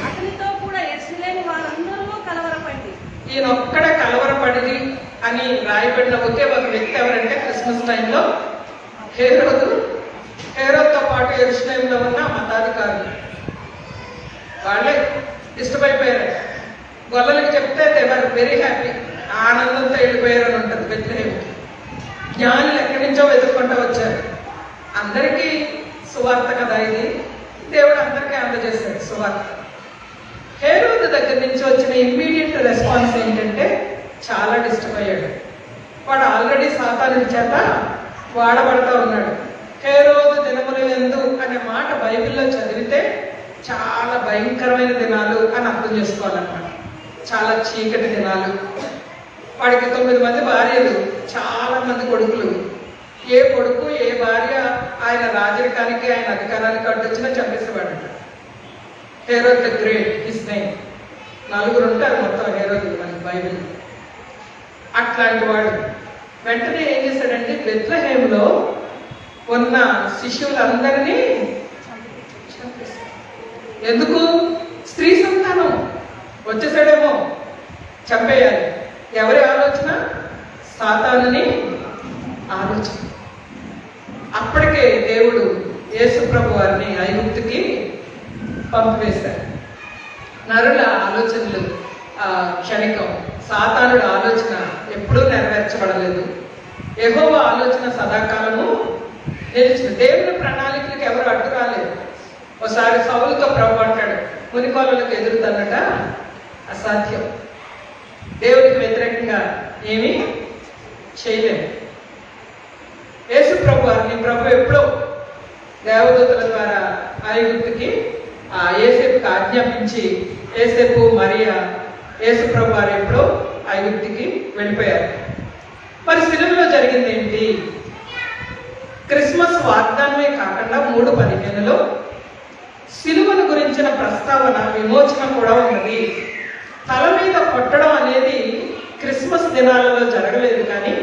అతనితో కూడా యెరూషలేము వారందరూ కలవరపడి. ఈయన ఒక్కడ కలవరపడింది అని రాయబడిన ఒకే ఒక వ్యక్తి ఎవరంటే క్రిస్మస్ టైంలో హేరోదుతో పాటు యెరూషలేములో ఉన్న మతాధికారులు. వాళ్ళే ఇష్టమైపోయారు. గొల్లలకి చెప్తే దే వర్ వెరీ హ్యాపీ, ఆనందంతో వెళ్ళిపోయారని ఉంటుంది. బెత్లెహేముకి జ్ఞానులు ఎక్కడి నుంచో వెతుక్కుంటూ వచ్చారు. అందరికీ సువార్త కదా ఇది, దేవుడు అందరికీ అందజేశాడు సువార్త. హేరోదు దగ్గర నుంచి వచ్చిన ఇమ్మీడియట్ రెస్పాన్స్ ఏంటంటే చాలా డిస్టర్బ్ అయ్యాడు. వాడు ఆల్రెడీ సాతానుడి చేత వాడబడతా ఉన్నాడు. హేరోదు దినములయందు అనే మాట బైబిల్లో చదివితే చాలా భయంకరమైన దినాలు అని అర్థం చేసుకోవాలన్నమాట. చాలా చీకటి దినాలు. వాడికి 9 మంది భార్యలు, చాలా మంది కొడుకులు. ఏ కొడుకు ఏ భార్య ఆయన రాజరికానికి ఆయన అధికారానికి అడ్డొచ్చినా చంపేసేవాడు. Herod the Great his name. 4 ఉంటారు మొత్తం హేరోద్ మనకి బైబిల్. అట్లాంటి వాడు వెంటనే ఏం చేశాడంటే బెత్లెహేములో ఉన్న శిష్యులందరినీ చంపేశాడు. ఎందుకు? స్త్రీ సంతానం వచ్చేసాడేమో, చంపేయాలి. ఎవరి ఆలోచన? సాతానుని ఆలోచన. అప్పటికే దేవుడు యేసు ప్రభు వారిని ఐగుప్తుకి పంపివేశారు. నరుల ఆలోచనలు క్షణికం, సాతానుడి ఆలోచన ఎప్పుడూ నెరవేర్చబడలేదు. యెహోవా ఆలోచన సదాకాలము నిలిచింది. దేవుని ప్రణాళికలకు ఎవరు అడ్డు రాలేదు. ఒకసారి సౌలుతో ప్రభు అంటాడు, మునికోళ్ళకు ఎదురుతన్నట అసాధ్యం. దేవుడికి వ్యతిరేకంగా ఏమీ చేయలేము. యేసు ప్రభు వారిని ప్రభు ఎప్పుడో దేవదూతల ద్వారా ఐగుప్తుకి యేసేపుకి ఆజ్ఞాపించి యేసేపు మరియా యేసు ప్రభు వారు ఎప్పుడో ఐగుప్తుకి వెళ్ళిపోయారు. మరి సిలువలో జరిగింది ఏంటి? క్రిస్మస్ వాగ్దానమే కాకుండా 3:15లో సిలువను గురించిన ప్రస్తావన, విమోచన కూడా ఉన్నది. తల మీద కొట్టడం అనేది క్రిస్మస్ దినాలలో జరగలేదు, కానీ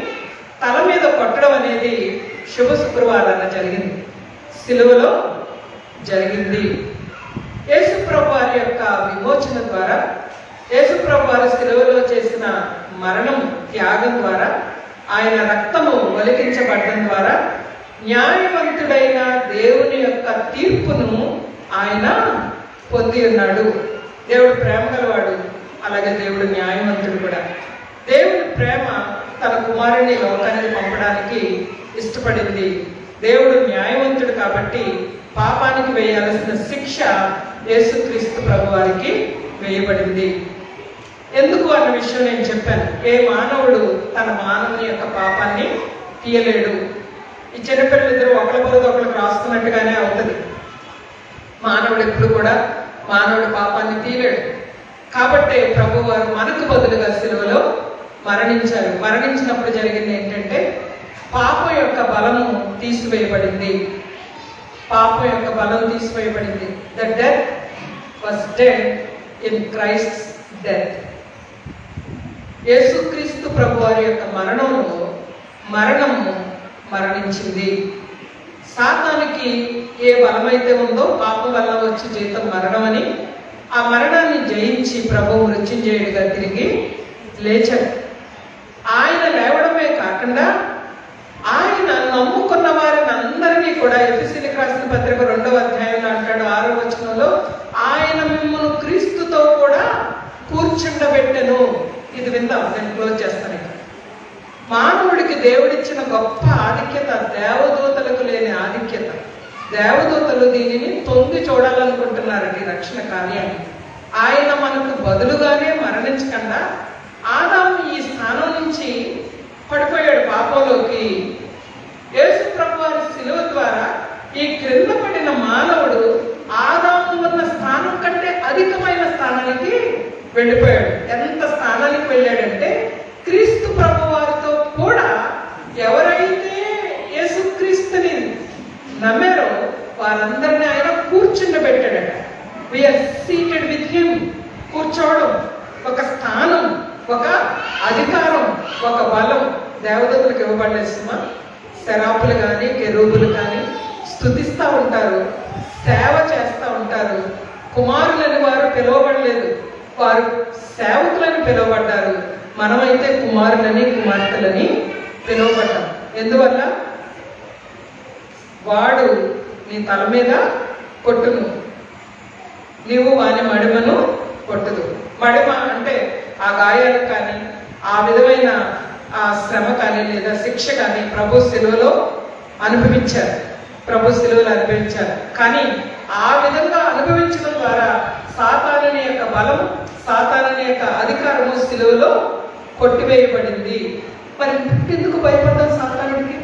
తల మీద కొట్టడం అనేది శుభ శుక్రవారాన జరిగింది, సిలువలో జరిగింది. యేసుప్రభు వారి యొక్క విమోచన ద్వారా, యేసుప్రభు వారి సిలువలో చేసిన మరణం, త్యాగం ద్వారా, ఆయన రక్తము ఒలికించబడడం ద్వారా న్యాయవంతుడైన దేవుని యొక్క తీర్పును ఆయన పొంది ఉన్నాడు. దేవుడు ప్రేమ గలవాడు, అలాగే దేవుడు న్యాయవంతుడు కూడా. దేవుడి ప్రేమ తన కుమారుని లోకానికి పంపడానికి ఇష్టపడింది. దేవుడు న్యాయవంతుడు కాబట్టి పాపానికి వేయాల్సిన శిక్ష యేసుక్రీస్తు ప్రభు వారికి వేయబడింది. ఎందుకు అన్న విషయం నేను చెప్పాను. ఏ మానవుడు తన మానవుని యొక్క పాపాన్ని తీయలేడు. ఈ చిన్నపిల్లలిద్దరూ ఒకరి బదులు ఒకరికి రాస్తున్నట్టుగానే అవుతుంది. మానవుడు ఎప్పుడు కూడా మానవుడి పాపాన్ని తీయలేడు. కాబట్టి ప్రభు వారు మనకు బదులుగా సిలువలో మరణించారు. మరణించినప్పుడు జరిగింది ఏంటంటే పాపం యొక్క బలము తీసివేయబడింది. పాపం యొక్క బలం తీసివేయబడింది. The death was dead in Christ's death. యేసుక్రీస్తు ప్రభు వారి యొక్క మరణము మరణించింది. సాతానికి ఏ బలమైతే ఉందో పాపం వల్ల వచ్చి జీతం మరణం అని, ఆ మరణాన్ని జయించి ప్రభువు మృత్యుంజయుడిగా తిరిగి లేచాడు. ఆయన లేవడమే కాకుండా ఆయన నమ్ముకున్న వారిని అందరినీ కూడా, ఎఫెసీయులకు రాసిన పత్రిక 2వ అధ్యాయంలో అంటాడు 6వ వచనంలో, ఆయన మిమ్మల్ని క్రీస్తుతో కూడా కూర్చుండబెట్టెను. ఇది విందాం, నేను క్లోజ్ చేస్తాను. మానవుడికి దేవుడిచ్చిన గొప్ప ఆధిక్యత, దేవదూతలకు లేని ఆధిక్యత. దేవదూతలు దీనిని తొంగి చూడాలనుకుంటున్నారండి, రక్షణ కార్యాన్ని. ఆయన మనకు బదులుగానే మరణించకుండా ఆదాము ఈ స్థానం నుంచి పడిపోయాడు పాపంలోకి. యేసు ప్రభు వారి సిలువ ద్వారా ఈ క్రింద పడిన మానవుడు ఆదాము ఉన్న స్థానం కంటే అధికమైన స్థానానికి వెళ్ళిపోయాడు. ఎంత స్థానానికి వెళ్ళాడంటే క్రీస్తు ప్రభు వారితో కూడా ఎవరైతే యేసుక్రీస్తుని నమ్మారో వారందరినీ ఆయన కూర్చుండబెట్టాడట. We are seated with him. కూర్చోవడం ఒక స్థానం, ఒక అధికారం, ఒక బలం దేవదూతలకు ఇవ్వబడేస్తున్నా. శరాపులు కానీ కెరూబులు కానీ స్తుతిస్తూ ఉంటారు, సేవ చేస్తూ ఉంటారు. కుమారులని వారు పిలువబడలేదు, వారు సేవకులని పిలువబడ్డారు. మనమైతే కుమారులని కుమార్తెలని పిలువబడ్డాం. ఎందువల్ల? వాడు నీ తల మీద కొట్టును, నీవు వాని మడిమను కొట్టుదు. మడిమ అంటే ఆ గాయాలు కానీ, ఆ విధమైన ఆ శ్రమ కానీ లేదా శిక్ష కానీ ప్రభు శిలువలో అనుభవించారు. కానీ ఆ విధంగా అనుభవించడం ద్వారా సాతానుని యొక్క బలం, సాతానుని యొక్క అధికారము శిలువలో కొట్టివేయబడింది. మరి ఎందుకు భయపడ్డాం సాతానుడికి?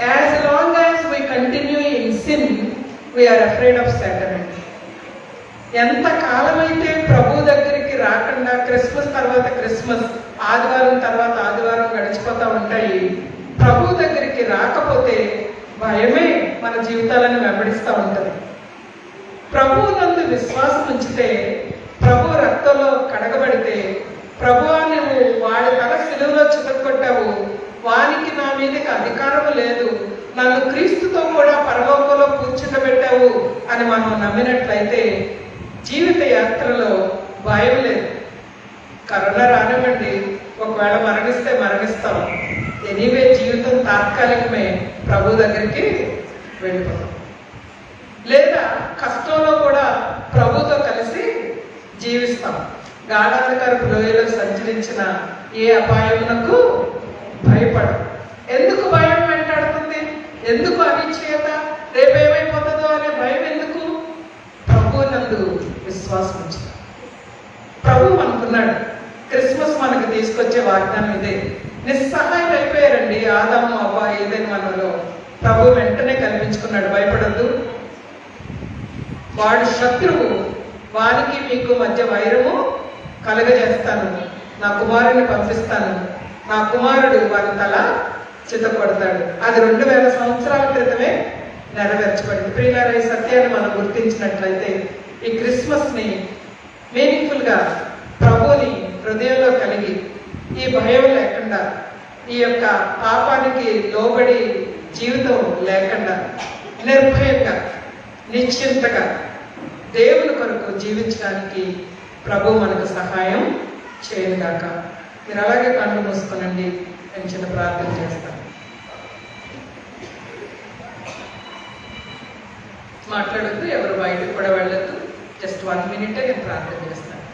As long as we continue in sin we are afraid of Satan. ఎంత కాలమైతే ప్రభు దగ్గరికి రాకుండా క్రిస్మస్ తర్వాత క్రిస్మస్, ఆదివారం తర్వాత ఆదివారం గడిచిపోతూ ఉంటాయి. ప్రభు దగ్గరికి రాకపోతే భయమే మన జీవితాలను వెంబడిస్తూ ఉంటుంది. ప్రభు నందు విశ్వాసం ఉంచితే, ప్రభు రక్తంలో కడగబడితే, ప్రభువా నువ్వు వాడి తల సిలువలో చితక్కొట్టావు, వానికి నా మీదకి అధికారం లేదు, నన్ను క్రీస్తుతో కూడా పరలోకంలో కూర్చుండబెట్టావు అని మనం నమ్మినట్లయితే జీవిత యాత్రలో భయం లేదు. కరోనా రానివ్వండి, ఒకవేళ మరణిస్తే మరణిస్తాం. ఎనీవే జీవితం తాత్కాలికమే, ప్రభు దగ్గరికి వెళ్ళిపోతాం. లేదా కష్టంలో కూడా ప్రభుతో కలిసి జీవిస్తాం. గాఢాంధకారపు లోయలో సంచరించిన ఏ అపాయమునకు భయపడు. ఎందుకు భయం వెంటాడుతుంది? ఎందుకు అనిశ్చయత? రేపేమైపోతుందో అనే భయం ఎందుకు? ప్రభు నందు విశ్వాసం ఉంచుతాం. ప్రభు అనుకున్నాడు క్రిస్మస్ మనకు తీసుకొచ్చే వాగ్దానం ఇదే. నిస్సహాయం అయిపోయారండి ఆదాము అవ్వ ఏదైనా మనలో. ప్రభు వెంటనే కల్పించుకున్నాడు, భయపడద్దు, వాడు శత్రువు, వారికి మీకు మధ్య వైరము కలగజేస్తాను, నా కుమారుని పంపిస్తాను, నా కుమారుడు వారి తల చితపడతాడు. అది 2000 సంవత్సరాల క్రితమే నెరవేర్చబడింది. ప్రియులారా, ఈ సత్యాన్ని మనం గుర్తించినట్లయితే ఈ క్రిస్మస్ ని మీనింగ్ఫుల్ గా ప్రభుని హృదయంలో కలిగి ఈ భయం లేకుండా, ఈ యొక్క పాపానికి లోబడి జీవితం లేకుండా నిర్భయంగా నిశ్చింతగా దేవుని కొరకు జీవించడానికి ప్రభు మనకు సహాయం చేయనుగాక. మీరు అలాగే కళ్ళు మూసుకోనండి, నేను చిన్న ప్రార్థన చేస్తాను. మాట్లాడద్దు, ఎవరు బయటకు కూడా వెళ్ళద్దు. జస్ట్ 1 minute నేను ప్రార్థన చేస్తాను.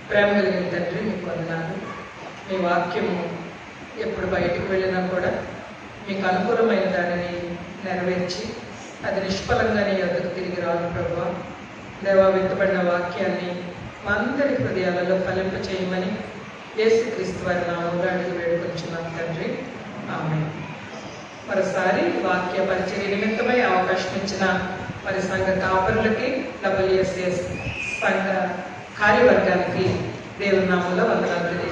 ప్రేమ కలిగిన తండ్రి, మీకు వందనాలు. మీ వాక్యము ఎప్పుడు బయటకు వెళ్ళినా కూడా మీకు అనుకూలమైన దానిని నెరవేర్చి అది నిష్ఫలంగా నీ యొద్దకు తిరిగి రాదు ప్రభువా. దేవా, విత్తబడిన వాక్యాన్ని మా అందరి హృదయాలలో ఫలింప చేయమని యేసుక్రీస్తు వారి నామములో అడిగి వేడుకొంచున్నాం తండ్రి, ఆమేన్. మరోసారి వాక్య పరిచర్య నిమిత్తమై అవకాశం ఇచ్చిన మరి సంఘ కాపరులకి, WSS సంఘ కార్యవర్గానికి దేవుని నామంలో వందనాలు.